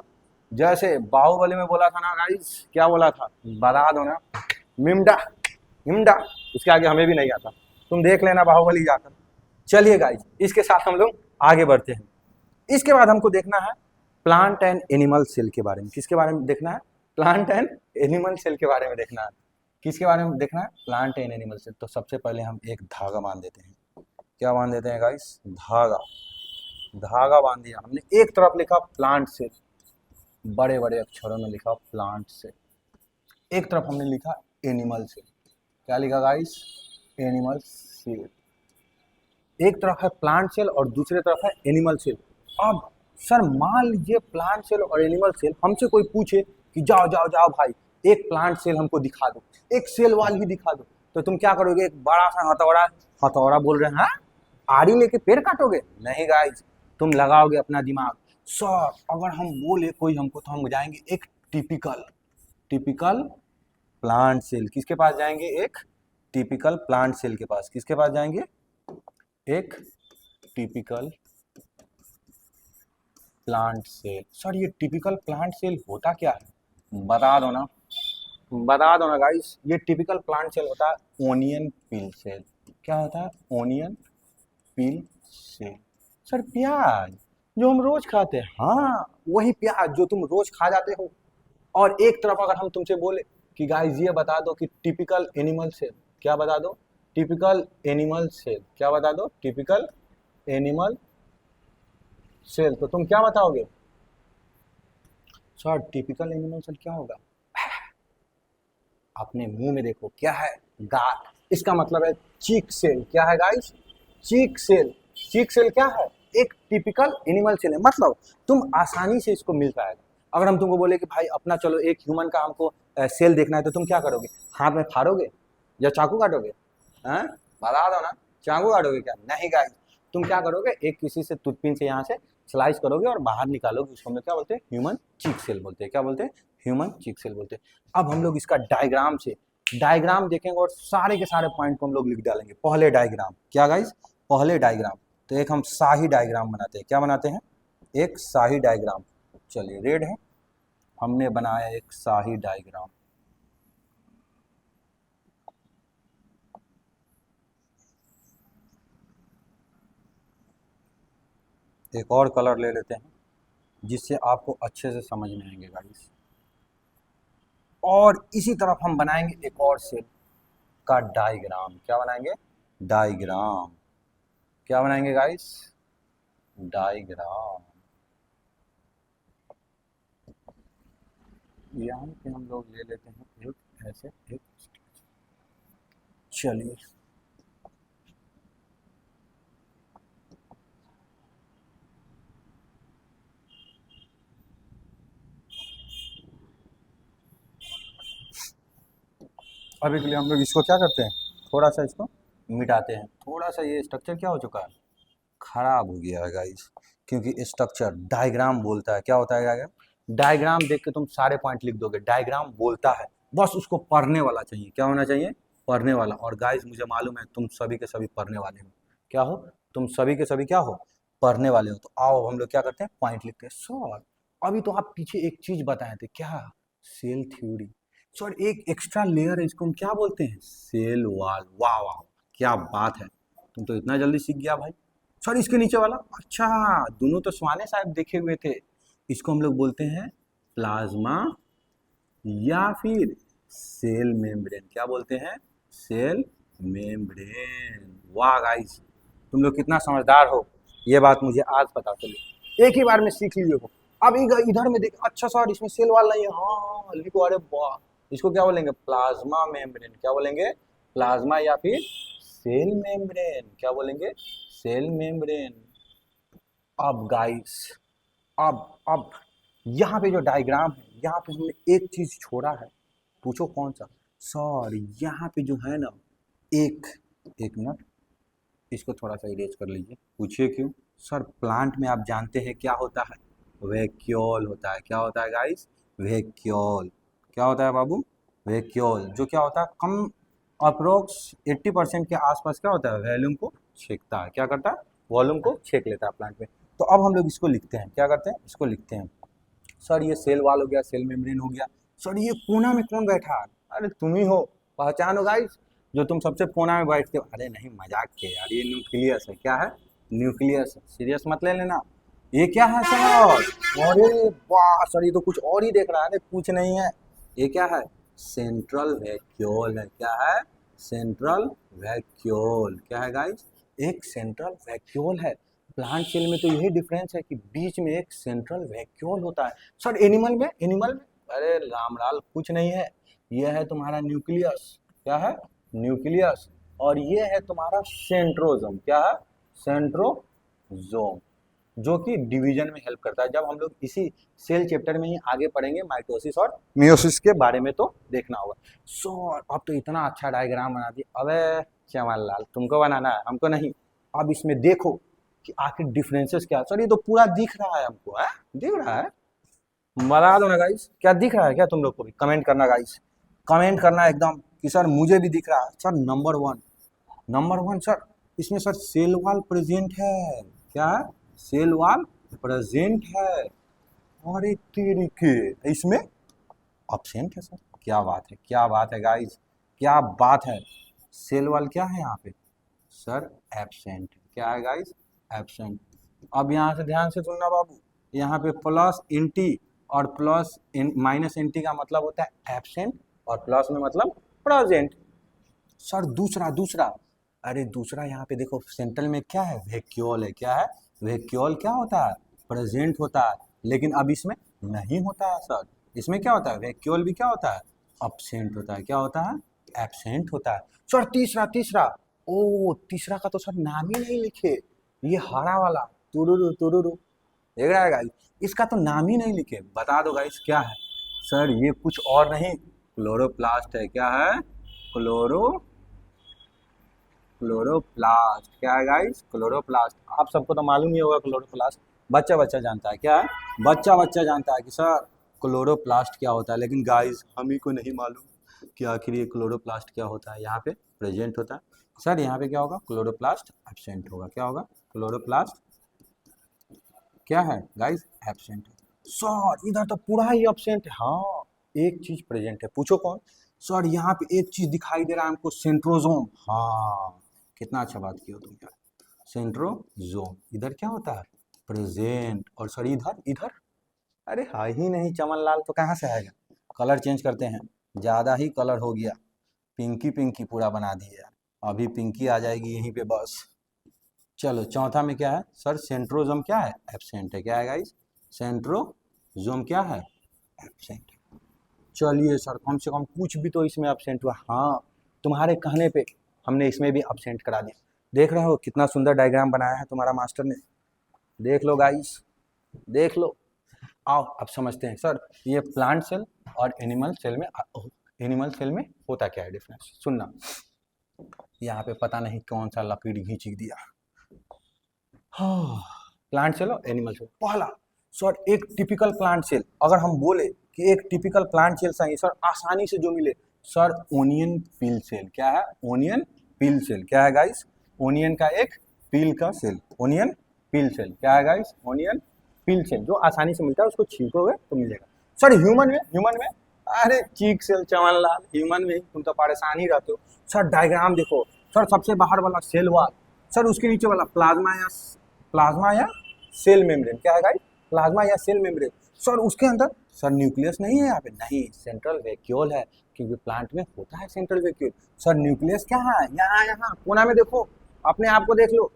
S1: जैसे बाहुबली में बोला था ना गाइस, क्या बोला था बता दो ना, मिमडा हिमडा, उसके आगे हमें भी नहीं आता, तुम देख लेना बाहुबली जाकर। चलिए गाइस, इसके साथ हम लोग आगे बढ़ते हैं। इसके बाद हमको देखना है प्लांट एंड एनिमल सेल के बारे में। किसके बारे में देखना है? प्लांट एंड एनिमल सेल के बारे में देखना है। किसके बारे में देखना है? Plant and animal cell. तो सबसे पहले हम एक धागा बांध देते हैं। क्या बांध देते हैं गाइस? धागा। धागा बांध दिया हमने। एक तरफ लिखा प्लांट सेल, बड़े बड़े अक्षरों में लिखा प्लांट सेल, एक तरफ हमने लिखा एनिमल सेल। क्या लिखा गाइस? Animal cell. एक तरफ है प्लांट सेल और दूसरे तरफ है एनिमल सेल। अब सर मान लीजिए प्लांट सेल और एनिमल सेल, हमसे कोई पूछे कि जाओ जाओ जाओ भाई एक प्लांट सेल हमको दिखा दो, एक सेल वाल भी दिखा दो, तो तुम क्या करोगे? एक बड़ा सा हथौड़ा, हथौड़ा बोल रहे हैं हाँ? आड़ी लेके पेड़ काटोगे? नहीं गाइस, तुम लगाओगे अपना दिमाग। सर अगर हम बोले कोई हमको, तो हम जाएंगे एक टिपिकल प्लांट सेल। किसके पास जाएंगे? एक टिपिकल प्लांट सेल के पास। किसके पास जाएंगे? एक टिपिकल प्लांट सेल। सर ये टिपिकल प्लांट सेल होता क्या है? बता दो ना, बता दो ना गाइस। ये टिपिकल प्लांट सेल होता है ओनियन पील सेल। क्या होता है? ओनियन पील सेल। सर प्याज जो हम रोज खाते हैं, हाँ वही प्याज जो तुम रोज खा जाते हो। और एक तरफ अगर हम तुमसे बोले कि गाइस ये बता दो कि टिपिकल एनिमल सेल, क्या बता दो? Typical animal cell. क्या बता दो? Typical animal cell. तो तुम क्या बताओगे? सर टिपिकल एनिमल सेल क्या होगा? अपने मुंह में देखो, क्या है? गाल। इसका मतलब है चीक सेल। क्या है गाइस? चीक सेल। चीक सेल क्या है? एक टिपिकल एनिमल सेल है। मतलब तुम आसानी से इसको मिल पाएगा। अगर हम तुमको बोले कि भाई अपना चलो एक ह्यूमन का हमको सेल देखना है, तो तुम क्या करोगे? हाथ में फाड़ोगे या चाकू काटोगे? हाँ बता दो ना, चाकू काटोगे क्या? नहीं गाइस, तुम क्या करोगे? एक किसी से टूथपिन से यहाँ से स्लाइस करोगे और बाहर निकालोगे। उसको हम लोग क्या बोलते हैं? ह्यूमन चीक सेल बोलते हैं। क्या बोलते हैं? ह्यूमन चीक सेल बोलते हैं। अब हम लोग इसका डायग्राम से डायग्राम देखेंगे और सारे के सारे पॉइंट को हम लोग लिख डालेंगे। पहले डायग्राम। क्या गाइस? पहले डायग्राम। तो एक हम शाही डायग्राम बनाते हैं। क्या बनाते हैं? एक शाही डायग्राम। चलिए रेड है, हमने बनाया एक शाही डायग्राम। एक और कलर ले लेते हैं जिससे आपको अच्छे से समझ में आएंगे गाइस। और इसी तरफ हम बनाएंगे एक और सेल का डायग्राम। क्या बनाएंगे? डायग्राम। क्या बनाएंगे गाइस? डायग्राम। यहाँ पे हम लोग ले लेते हैं एक ऐसे एक। चलिए अभी के लिए हम लोग इसको क्या करते हैं? थोड़ा सा इसको मिटाते हैं। थोड़ा सा ये स्ट्रक्चर क्या हो चुका है? खराब हो गया है गाइस। क्योंकि स्ट्रक्चर डायग्राम बोलता है। क्या होता है डायग्राम? डायग्राम देख के तुम सारे पॉइंट लिख दोगे। डायग्राम बोलता है, बस उसको पढ़ने वाला चाहिए। क्या होना चाहिए? पढ़ने वाला। और गाइस मुझे मालूम है तुम सभी के सभी पढ़ने वाले हो। क्या हो? तुम सभी के सभी क्या हो? पढ़ने वाले हो। तो आओ हम लोग क्या करते हैं? पॉइंट लिखते हैं। सर अभी तो आप पीछे एक चीज बताए थे, क्या? Cell theory. सर एक एक्स्ट्रा लेयर है, इसको हम क्या बोलते हैं? Cell wall. वाह वाह, क्या बात है, तुम तो इतना जल्दी सीख गया भाई। सर इसके नीचे वाला, अच्छा दोनों तो सुहाने साहब देखे हुए थे। इसको हम लोग बोलते हैं प्लाज्मा या फिर सेल मेम्ब्रेन। क्या बोलते हैं? Cell membrane. वाह गाइस, तुम लोग कितना समझदार हो, ये बात मुझे आज पता चली। एक ही बार में सीख लिए हो। अब इधर में देख, अच्छा सर इसमें सेल वाल नहीं है, हाँ हाँ लिखो। अरे वाह, इसको क्या बोलेंगे? Plasma membrane. क्या बोलेंगे? प्लाज्मा या फिर सेल मेम्ब्रेन। क्या बोलेंगे? Cell membrane. अब गाइस, अब यहाँ पे जो डायग्राम है, यहाँ पे हमने एक चीज छोड़ा है। पूछो कौन सा? सर यहाँ पे जो है ना, एक एक मिनट, इसको थोड़ा सा इरेज कर लीजिए। पूछिए क्यों? सर प्लांट में आप जानते हैं क्या होता है? वैक्यूल होता है। क्या होता है गाइस? वैक्यूल। क्या होता है बाबू? वैक्यूल। जो क्या होता है? कम अप्रोक्स 80% के आसपास क्या होता है? वॉल्यूम को छेकता है, क्या करता है, वॉल्यूम को छेक लेता है प्लांट में। तो अब हम लोग इसको लिखते हैं, क्या करते हैं, इसको लिखते हैं। सर ये सेल वाल हो गया, सेल मेम्ब्रेन हो गया। सर ये कोना में कौन बैठा है, अरे तुम ही हो, पहचानो गाइस, जो तुम सबसे कोना में बैठते हो। अरे नहीं मजाक के यार, ये न्यूक्लियस है, क्या है, न्यूक्लियस है, सीरियस मत ले लेना। ये क्या है सर, अरे वाह सर, ये तो कुछ और ही देख रहा है, अरे कुछ नहीं है, ये क्या है, सेंट्रल वैक्यूल है, क्या है, सेंट्रल वैक्यूल, क्या है गाइस, एक सेंट्रल वैक्यूल है। प्लांट सेल में तो यही डिफरेंस है कि बीच में एक सेंट्रल वैक्यूल होता है। सर एनिमल में, एनिमल में अरे रामलाल कुछ नहीं है, यह है तुम्हारा न्यूक्लियस, क्या है, न्यूक्लियस, और ये है तुम्हारा सेंट्रोजोम, क्या है, सेंट्रोजोम, जो कि डिवीजन में हेल्प करता है। जब हम लोग इसी सेल चैप्टर में ही आगे पढ़ेंगे माइटोसिस और मियोसिस के बारे में तो देखना होगा। सो अब तो इतना अच्छा डायग्राम बना दिया। अबे चमन लाल तुमको बनाना है, हमको नहीं। अब इसमें देखो कि आखिर डिफरेंसेस क्या है। सर ये तो पूरा दिख रहा है हमको, है दिख रहा है, बता दो ना गाइस, क्या दिख रहा है क्या तुम लोग को भी, कमेंट करना गाइस, कमेंट करना एकदम कि सर मुझे भी दिख रहा है। Sir number one, number one sir, इसमें सर सेल वॉल प्रेजेंट है, क्या है, सेल वॉल प्रेजेंट है, और एक तरीके इसमें एब्सेंट है सर। क्या बात है, क्या बात है गाइस, क्या बात है, सेल वॉल क्या है यहाँ पे सर, एब्सेंट, क्या है गाइस, एब्सेंट। अब यहाँ से ध्यान से सुनना बाबू, यहाँ पे प्लस एंटी और प्लस माइनस एंटी का मतलब होता है एब्सेंट, और प्लस में मतलब प्रेजेंट। सर दूसरा, दूसरा, अरे दूसरा यहाँ पे देखो सेंट्रल में क्या है, वैक्यूल है, क्या है, वैक्यूल क्या होता है, प्रेजेंट होता है, लेकिन अब इसमें नहीं होता है सर। इसमें क्या होता है, वैक्यूल भी क्या होता है, एब्सेंट होता है, क्या होता है, एब्सेंट होता है। सर तीसरा, तीसरा, ओ तीसरा का तो सर नाम ही नहीं लिखे, ये हरा वाला तुरुरु तुरुरु देख रहा है गाइस, इसका तो नाम ही नहीं लिखे, बता दो गाइस क्या है। सर ये कुछ और नहीं, क्लोरोप्लास्ट है, क्या है, क्लोरोप्लास्ट, क्या है गाइस, क्लोरोप्लास्ट। आप सबको तो मालूम ही होगा क्लोरोप्लास्ट, बच्चा बच्चा जानता है, क्या है, बच्चा बच्चा जानता है कि सर क्लोरोप्लास्ट क्या होता है, लेकिन गाइस हम ही को नहीं मालूम कि आखिर ये क्लोरोप्लास्ट क्या होता है। यहाँ पे प्रेजेंट होता है सर, यहाँ पे क्या होगा, क्लोरोप्लास्ट एब्सेंट होगा, क्या होगा, क्लोरोप्लास्ट क्या है गाइस, एब्सेंट है। सर इधर तो पूरा ही एब्सेंट है, हाँ एक चीज प्रेजेंट है, पूछो कौन। सर यहाँ पे एक चीज दिखाई दे रहा है हमको, सेंट्रोजोम, हाँ कितना अच्छा बात किया तुम यार, सेंट्रोजोम इधर क्या होता है, प्रेजेंट, और सर इधर, इधर अरे है ही नहीं चमन लाल, तो कहाँ से आएगा। कलर चेंज करते हैं, ज़्यादा ही कलर हो गया, पिंकी पिंकी पूरा बना दिया, अभी पिंकी आ जाएगी यहीं पे बस। चलो चौथा में क्या है सर, सेंट्रोजोम क्या है, एब्सेंट है, क्या है गाइस, सेंट्रोजोम क्या है, एब्सेंट है। चलिए सर कम से कम कुछ भी तो इसमें एब्सेंट हुआ, हाँ तुम्हारे कहने पे हमने इसमें भी एब्सेंट करा दिया। देख रहे हो कितना सुंदर डायग्राम बनाया है तुम्हारा मास्टर ने, देख लो गाइस, देख लो। आओ अब समझते हैं सर, ये प्लांट सेल और एनिमल सेल में होता क्या है डिफरेंस, सुनना। यहाँ पे पता नहीं कौन सा लकीर खींच दिया। हाँ प्लांट सेल और एनिमल सेल, पहला सर एक टिपिकल प्लांट सेल, अगर हम बोले कि एक टिपिकल प्लांट सेल सही सर आसानी से जो मिले, सर ओनियन पील सेल, क्या है, ओनियन पील सेल, क्या है गाइस, ओनियन का एक पील का सेल, ओनियन पील सेल, क्या है गाइस, ओनियन पील सेल, जो आसानी से मिलता है, उसको छीकोगे तो मिलेगा। सर ह्यूमन में, ह्यूमन में अरे चीक सेल चमन लाल, ह्यूमन में तुम तो परेशान ही रहते हो। सर डायग्राम देखो, सर सबसे बाहर वाला सेल वाल, सर उसके नीचे वाला प्लाज्मा या सेल मेम्ब्रेन, क्या है गाइस, प्लाज्मा या सेल मेम्ब्रेन। सर उसके अंदर सर न्यूक्लियस नहीं है यहाँ पे, नहीं सेंट्रल वैक्यूल है, क्योंकि प्लांट में होता है सेंट्रल वैक्यूल। सर न्यूक्लियस क्या है, यहाँ यहाँ कोना में देखो, अपने आप को देख लो,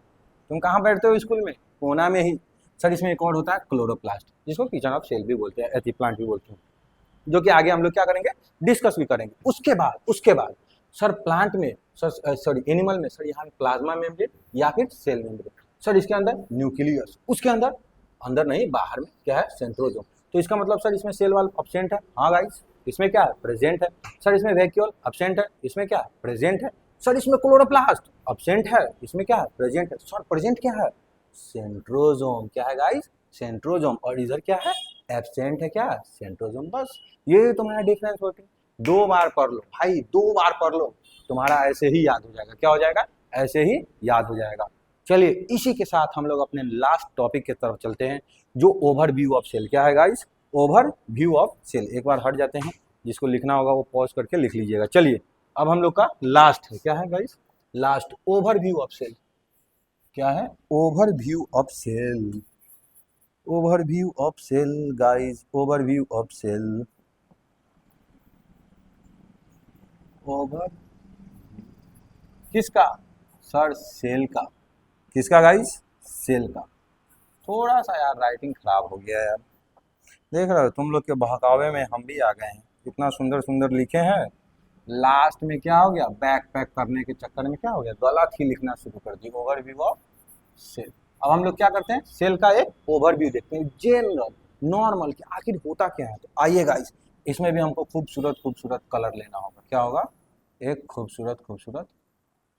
S1: तुम कहाँ बैठते हो स्कूल में, कोना में ही। सर इसमें एक और होता है क्लोरोप्लास्ट, जिसको किचन ऑफ सेल भी बोलते हैं, एथी प्लांट भी बोलते हैं, जो कि आगे हम लोग क्या करेंगे, डिस्कस भी करेंगे। उसके बाद सर प्लांट में सर सॉरी एनिमल में सर यहाँ प्लाज्मा मेम्ब्रेन या फिर सेल मेम्ब्रेन, सर इसके अंदर न्यूक्लियस, उसके अंदर, अंदर नहीं बाहर में क्या है, सेंट्रोजोम। तो इसका मतलब सर इसमें सेल वाल एब्सेंट है, हाँ गाइस, इसमें क्या है, प्रेजेंट है। सर इसमें वैक्यूल एब्सेंट है, इसमें क्या है, प्रेजेंट है। सर इसमें क्लोरोप्लास्ट एब्सेंट है, इसमें क्या है, प्रेजेंट है। सर प्रेजेंट क्या है, सेंट्रोजोम, क्या है गाइस, सेंट्रोजोम, और इधर क्या है, एब्सेंट है, क्या है, सेंट्रोजोम। बस ये तुम्हारा डिफरेंस होती है, 2 बार पढ़ लो भाई, 2 बार पढ़ लो, तुम्हारा ऐसे ही याद हो जाएगा, क्या हो जाएगा, ऐसे ही याद हो जाएगा। चलिए इसी के साथ हम लोग अपने लास्ट टॉपिक की तरफ चलते हैं, जो ओवरव्यू ऑफ सेल। क्या है गाइस? Overview of cell. एक बार हट जाते हैं, जिसको लिखना होगा वो पॉज करके लिख लीजिएगा। चलिए अब हम लोग का लास्ट है, क्या है guys? Last, overview of cell. क्या है? Overview of cell. Overview of cell guys, overview of cell. Over किसका सर? सेल का। किसका गाइस? सेल का। थोड़ा सा यार राइटिंग खराब हो गया यार, देख रहे हो तुम लोग के बहकावे में हम भी आ गए हैं। इतना सुंदर सुंदर लिखे हैं, लास्ट में क्या हो गया? बैक पैक करने के चक्कर में क्या हो गया? गलत ही लिखना शुरू कर दी। Overview of cell. अब हम लोग क्या करते हैं? सेल का एक ओवरव्यू देखते हैं, जनरल नॉर्मल कि आखिर होता क्या है। तो आइए गाइस, इसमें भी हमको खूबसूरत खूबसूरत कलर लेना होगा। क्या होगा? एक खूबसूरत खूबसूरत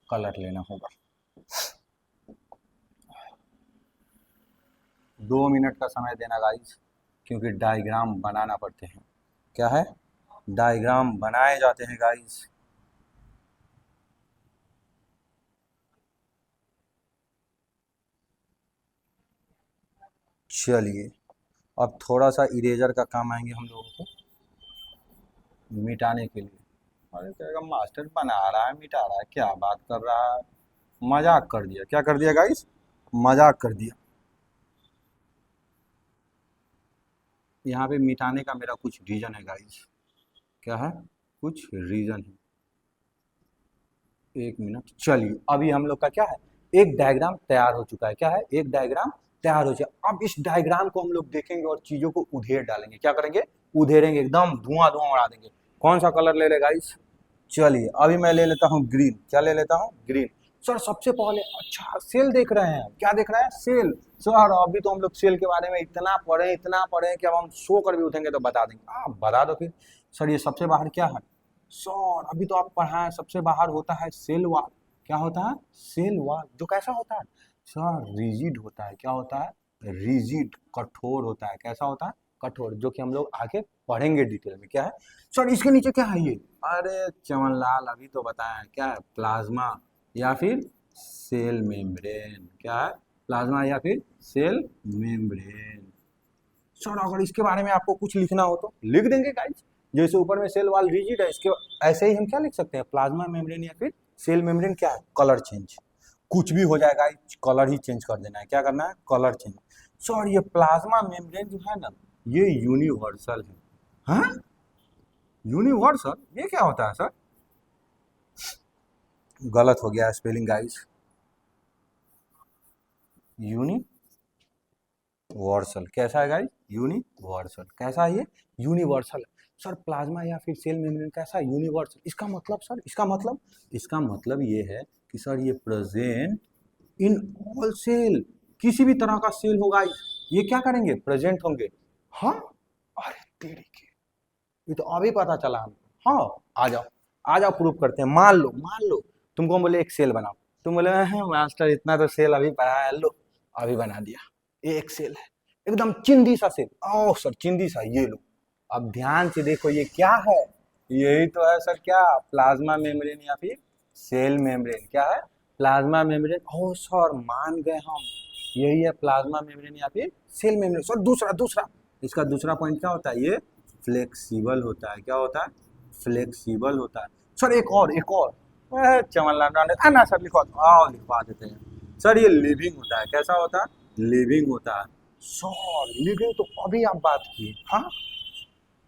S1: कलर लेना होगा। 2 मिनट का समय देना गाइस, क्योंकि डायग्राम बनाना पड़ते हैं। क्या है? डायग्राम बनाए जाते हैं गाइस। चलिए अब थोड़ा सा इरेजर का काम आएंगे हम लोगों को मिटाने के लिए। अरे कहेगा मास्टर बना रहा है मिटा रहा है, क्या बात कर रहा है? मजाक कर दिया। क्या कर दिया गाइस? मजाक कर दिया। यहाँ पे मिटाने का मेरा कुछ रीजन है गाइस। क्या है? कुछ रीजन है। 1 मिनट। चलिए अभी हम लोग का क्या है? एक डायग्राम तैयार हो चुका है। क्या है? एक डायग्राम तैयार हो चुका है। अब इस डायग्राम को हम लोग देखेंगे और चीजों को उधेड़ डालेंगे। क्या करेंगे? उधेड़ेंगे, एकदम धुआं धुआं उड़ा देंगे। कौन सा कलर ले ले गाइस? चलिए अभी मैं ले लेता हूँ ग्रीन। क्या ले लेता हूँ? ग्रीन। सर सबसे पहले, अच्छा सेल देख रहे हैं? क्या देख रहे हैं? सेल। सर अभी तो हम लोग सेल के बारे में इतना पढ़े कि अब हम सो कर भी उठेंगे तो बता देंगे। आप बता दो फिर। सर ये सबसे बाहर क्या है? सर अभी तो आप पढ़ा है, सबसे बाहर होता है सेल वॉल। क्या होता है? Cell wall. जो कैसा होता है? सर रिजिड होता है। क्या होता है? रिजिड, कठोर होता है। कैसा होता है? कठोर, जो कि हम लोग आगे पढ़ेंगे डिटेल में। क्या है? सर इसके नीचे क्या है ये? अरे चमनलाल अभी तो बताया, क्या है? प्लाज्मा या फिर सेल मेम्ब्रेन। क्या है? प्लाज्मा या फिर सेल मेम्ब्रेन। सर अगर इसके बारे में आपको कुछ लिखना हो तो लिख देंगे गाइस। जैसे ऊपर में सेल वॉल रिजिड है, इसके ऐसे ही हम क्या लिख सकते हैं? प्लाज्मा मेम्ब्रेन या फिर सेल मेम्ब्रेन। क्या है? Colour change. कुछ भी हो जाएगा, कलर ही चेंज कर देना है। क्या करना है? Colour change. सर ये प्लाज्मा मेम्ब्रेन जो है ना, ये यूनिवर्सल है। हाँ यूनिवर्सल, ये क्या होता है सर? गलत हो गया स्पेलिंग गाइस। यूनिवर्सल कैसा है गाइस? यूनिवर्सल कैसा है? ये यूनिवर्सल। सर प्लाज्मा या फिर सेल मेम्ब्रेन कैसा? यूनिवर्सल। इसका मतलब सर, इसका मतलब ये है कि सर ये प्रेजेंट इन ऑल सेल। किसी भी तरह का सेल होगा ये क्या करेंगे? प्रेजेंट होंगे। हाँ, अरे तेरी के, ये तो अभी पता चला हमको। हाँ आ जाओ, आ जाओ प्रूफ करते हैं। मान लो तुमको बोले एक सेल बनाओ, तुम बोले हैं मास्टर इतना तो सेल अभी पढ़ा है, लो अभी बना दिया। ये एक सेल है, एकदम चिंदी सा सेल। ओह सर चिंदी सा, ये लो। अब ध्यान से देखो ये क्या है? यही तो है सर, क्या? प्लाज्मा मेम्ब्रेन या फिर सेल मेम्ब्रेन। क्या है? Plasma membrane. ओह सर मान गए हम, यही है प्लाज्मा मेम्ब्रेन या फिर सेल मेम्ब्रेन। सर दूसरा इसका दूसरा पॉइंट क्या होता है? ये फ्लेक्सिबल होता है। क्या होता है? फ्लेक्सिबल होता है। सर एक और चमनलाल ने ना सर लिखवा देते हैं। सर ये लिविंग होता है। कैसा होता है? लिविंग होता है। सर लिविंग तो अभी आप बात किए। हाँ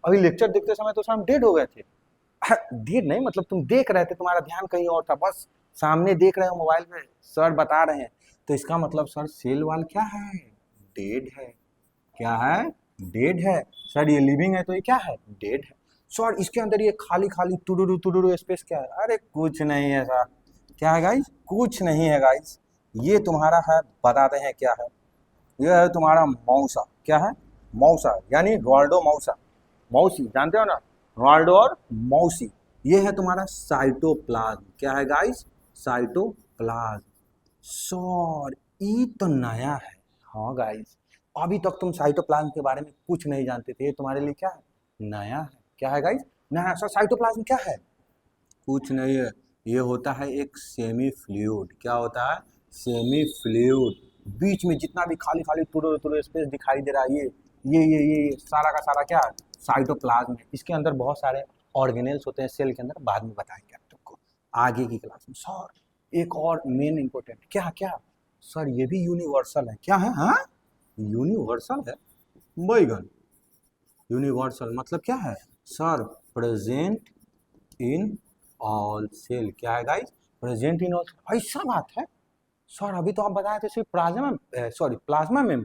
S1: अभी लेक्चर देखते समय तो सर हम डेड हो गए थे। डेड नहीं, मतलब तुम देख रहे थे, तुम्हारा ध्यान कहीं और था, बस सामने देख रहे हो मोबाइल में सर बता रहे हैं। तो इसका मतलब सर सेल वाल क्या है? डेड है। क्या है? डेड है। सर ये लिविंग है तो ये क्या है? डेड है। सर इसके अंदर ये खाली खाली तुडुरु तुडुरु स्पेस क्या है? अरे कुछ नहीं है सर। क्या है गाइस? कुछ नहीं है गाइस, ये तुम्हारा है, बताते हैं क्या है। ये है तुम्हारा मौसा। क्या है? मौसा यानी रोनाल्डो मौसा। मौसी जानते हो ना, रोनाल्डो और मौसी। ये है तुम्हारा साइटोप्लाज्म। क्या है गाइस? साइटोप्लाज्म। सर ये तो नया है। हाँ गाइस, अभी तक तुम साइटोप्लाज्म के बारे में कुछ नहीं जानते थे, ये तुम्हारे लिए क्या है? नया है। क्या है गाइस? नया। सर साइटोप्लाज्म क्या है? कुछ नहीं है, ये होता है एक सेमी फ्लूइड। क्या होता है? Semi fluid. बीच में जितना भी खाली खाली तुरु तुरु स्पेस दिखाई दे रहा है, ये सारा का सारा क्या है? साइटोप्लाज्म है। इसके अंदर बहुत सारे ऑर्गेनेल्स होते हैं सेल के अंदर, बाद में बताएंगे आप तुमको आगे की क्लास में। सर एक और मेन इंपॉर्टेंट, क्या क्या सर? ये भी यूनिवर्सल है। क्या है? हाँ, यूनिवर्सल है बैगन। यूनिवर्सल मतलब क्या है sir? Present in all cell. क्या है गाइस? Present in all. ऐसा बात है सर? अभी तो आप बताए थे सिर्फ प्लाज्मा में।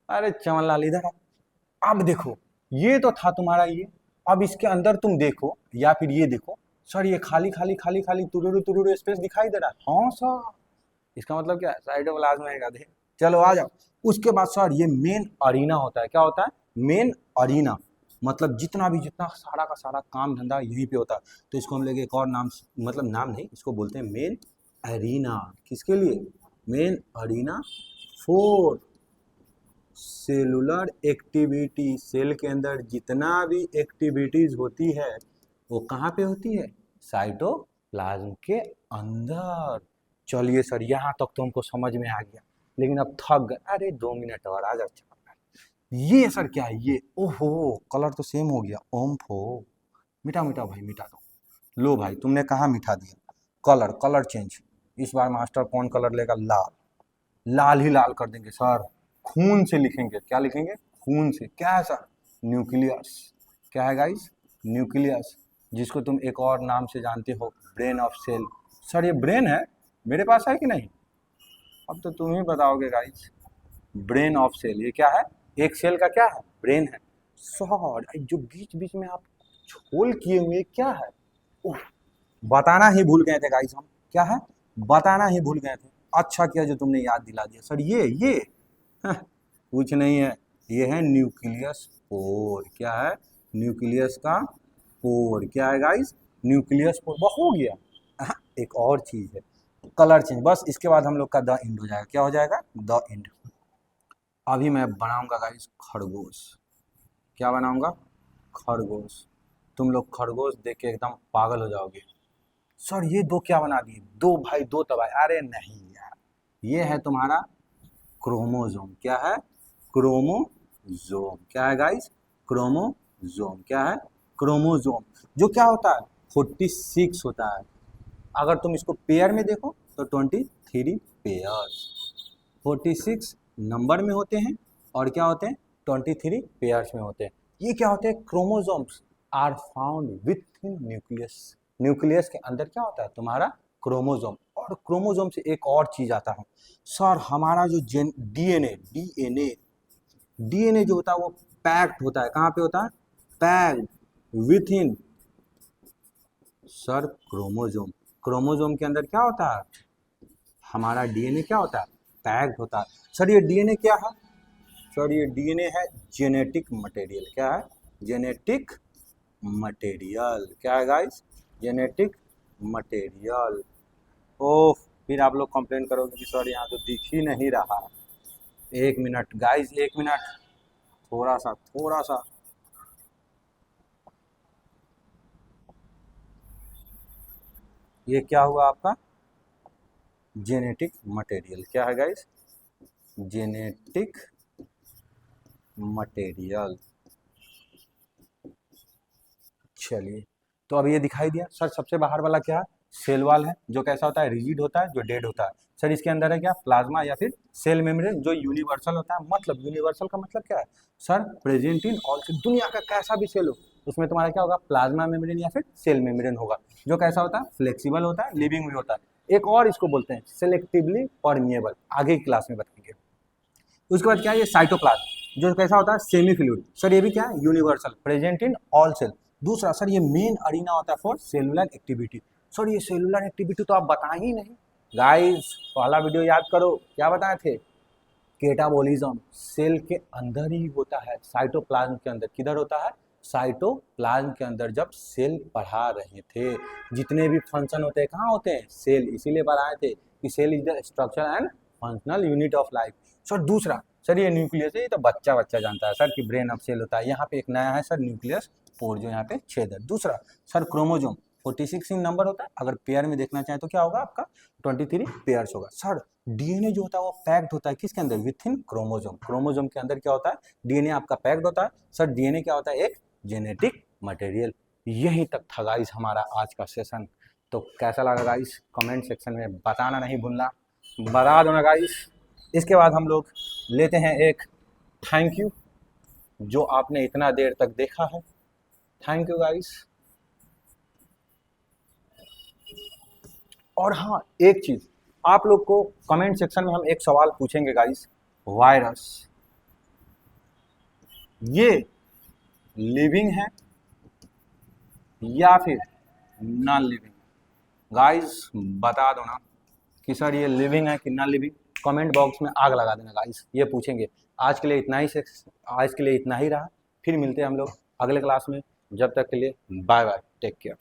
S1: अरे चमनलाल इधर आओ। अब देखो, ये तो था तुम्हारा ये। अब इसके अंदर तुम देखो या फिर ये देखो सर, ये खाली खाली खाली खाली तुरुरु तुरुरु स्पेस दिखाई दे रहा है। हाँ सर, इसका मतलब क्या है? साइटोप्लाज्म है। गाधे चलो आ जाओ। उसके बाद सर ये मेन अरीना होता है। क्या होता है? मेन अरीना मतलब जितना सारा का सारा काम धंधा यहीं पे होता है। तो इसको हम लोग एक और नाम, मतलब नाम नहीं, इसको बोलते हैं मेन अरीना। किसके लिए? Main arena for cellular activity. Cell के अंदर जितना भी एक्टिविटीज होती है वो कहाँ पे होती है? साइटोप्लाज्म के अंदर। चलिए सर, यहाँ तक तो हमको समझ में आ गया, लेकिन अब थक गए। अरे 2 मिनट और आ जाओ। ये सर क्या है ये? ओहो, कलर तो सेम हो गया। ओम्फो, मिटा मिटा भाई, मिटा दो। लो भाई, तुमने कहाँ मिटा दिया? Colour change. इस बार मास्टर कौन कलर लेगा? लाल। लाल ही लाल कर देंगे सर। खून से लिखेंगे। क्या लिखेंगे? खून से। क्या है सर? न्यूक्लियस। क्या है गाइस? न्यूक्लियस, जिसको तुम एक और नाम से जानते हो, ब्रेन ऑफ सेल। सर ये ब्रेन है, मेरे पास है कि नहीं? अब तो तुम ही बताओगे गाइस। ब्रेन ऑफ सेल, ये क्या है? एक सेल का क्या है? ब्रेन है। सर जो बीच बीच में आप होल किए हुए क्या है? ओह, बताना ही भूल गए थे गाइस हम। क्या है? बताना ही भूल गए थे। अच्छा किया जो तुमने याद दिला दिया सर। ये हाँ, कुछ नहीं है, ये है न्यूक्लियस पोर। क्या है? न्यूक्लियस का पोर। क्या है गाइस? न्यूक्लियस पोर। वो हो गया। हाँ, एक और चीज है, कलर चेंज। बस इसके बाद हम लोग का द एंड हो जाएगा। क्या हो जाएगा? The end. अभी मैं बनाऊंगा गाइस खरगोश। क्या बनाऊंगा? खरगोश। तुम लोग खरगोश देख के एकदम पागल हो जाओगे। सर ये दो क्या बना दिए? दो भाई दो तबाही। अरे नहीं यार, ये है तुम्हारा क्रोमोजोम। क्या है? क्रोमोजोम। क्या है गाइस? क्रोमोजोम। क्या है? क्रोमोजोम। जो क्या होता है? 46 होता है। अगर तुम इसको पेयर में देखो तो 23 पेयर्स। 46 नंबर में होते हैं और क्या होते हैं? 23 पेयर्स में होते हैं। ये क्या होते हैं? Chromosomes are found within nucleus. Nucleus के अंदर क्या होता है? तुम्हारा क्रोमोजोम। और क्रोमोजोम से एक और चीज आता है सर, हमारा जो डीएनए डीएनए डीएनए जो होता है वो पैक्ड होता है। कहाँ पे होता है? Packed with in sir chromosome. Chromosome के अंदर क्या होता है? हमारा डीएनए क्या होता है? पैक्ड होता है। सर ये डीएनए क्या है? सर ये डीएनए है जेनेटिक मटेरियल। क्या है? Genetic material. क्या है गाइस? Genetic material. ओह, फिर आप लोग कंप्लेन करोगे कि सर यहाँ तो दिख ही नहीं रहा। 1 मिनट गाइस, 1 मिनट, थोड़ा सा ये क्या हुआ आपका? Genetic material. क्या है गाइस? Genetic material. चलिए, तो अब ये दिखाई दिया सर। सबसे बाहर वाला क्या है? सेल वॉल है, जो कैसा होता है? रिजिड होता है, जो डेड होता है। सर इसके अंदर है क्या? प्लाज्मा या फिर सेल मेम्ब्रेन, जो यूनिवर्सल होता है। मतलब यूनिवर्सल का मतलब क्या है sir? Present in all cell. दुनिया का कैसा भी सेल हो उसमें तुम्हारा क्या होगा? प्लाज्मा मेम्ब्रेन या फिर सेल मेम्ब्रेन होगा, जो कैसा होता है? फ्लेक्सिबल होता है, लिविंग भी होता है। एक और इसको बोलते हैं सेलेक्टिवली परमिएबल। आगे की क्लास में बताएंगे। उसके बाद क्या है? ये साइटोप्लाज्म, जो कैसा होता है? Semi fluid. सर ये भी क्या है? Universal, present in all cell. दूसरा सर ये मेन अरीना होता है फॉर सेलुलर एक्टिविटी। सर ये सेलुलर एक्टिविटी तो आप बताए ही नहीं गाइस। पहला वीडियो याद करो, क्या बताए थे? कैटाबॉलिज्म सेल के अंदर ही होता है, साइटोप्लाज्म के अंदर। किधर होता है? साइटोप्लाज्म के अंदर। जब सेल पढ़ा रहे थे, जितने भी फंक्शन होते हैं कहाँ होते हैं? सेल। इसीलिए बताए थे कि cell is the structure and functional unit of life. Sir दूसरा, सर ये न्यूक्लियस है, ये तो बच्चा जानता है सर कि ब्रेन ऑफ सेल होता है। यहाँ पे एक नया है सर, न्यूक्लियस पोर, जो यहाँ पे छेद है। दूसरा सर क्रोमोजोम 46 ही नंबर होता है, अगर पेयर में देखना चाहें तो क्या होगा आपका 23 पेयर्स होगा। सर डीएनए जो होता है वो पैक्ड होता है किसके अंदर, विथ इन क्रोमोजोम, क्रोमोजोम के अंदर क्या होता है, डीएनए आपका पैक्ड होता है। सर डीएनए क्या होता है, एक जेनेटिक मटेरियल। यहीं तक था गाइस हमारा आज का सेशन। तो कैसा लगा गाइस, कमेंट सेक्शन में बताना नहीं भूलना, बता दो ना गाइस। इसके बाद हम लोग लेते हैं एक थैंक यू, जो आपने इतना देर तक देखा है। Thank you guys. और हाँ एक चीज, आप लोग को कमेंट सेक्शन में हम एक सवाल पूछेंगे गाइस, वायरस ये लिविंग है या फिर नॉन लिविंग? गाइस बता दो ना कि सर ये लिविंग है कि नॉन लिविंग, कमेंट बॉक्स में आग लगा देना गाइस, ये पूछेंगे। आज के लिए इतना ही आज के लिए इतना ही रहा, फिर मिलते हैं हम लोग अगले क्लास में। जब तक के लिए बाय बाय, टेक केयर।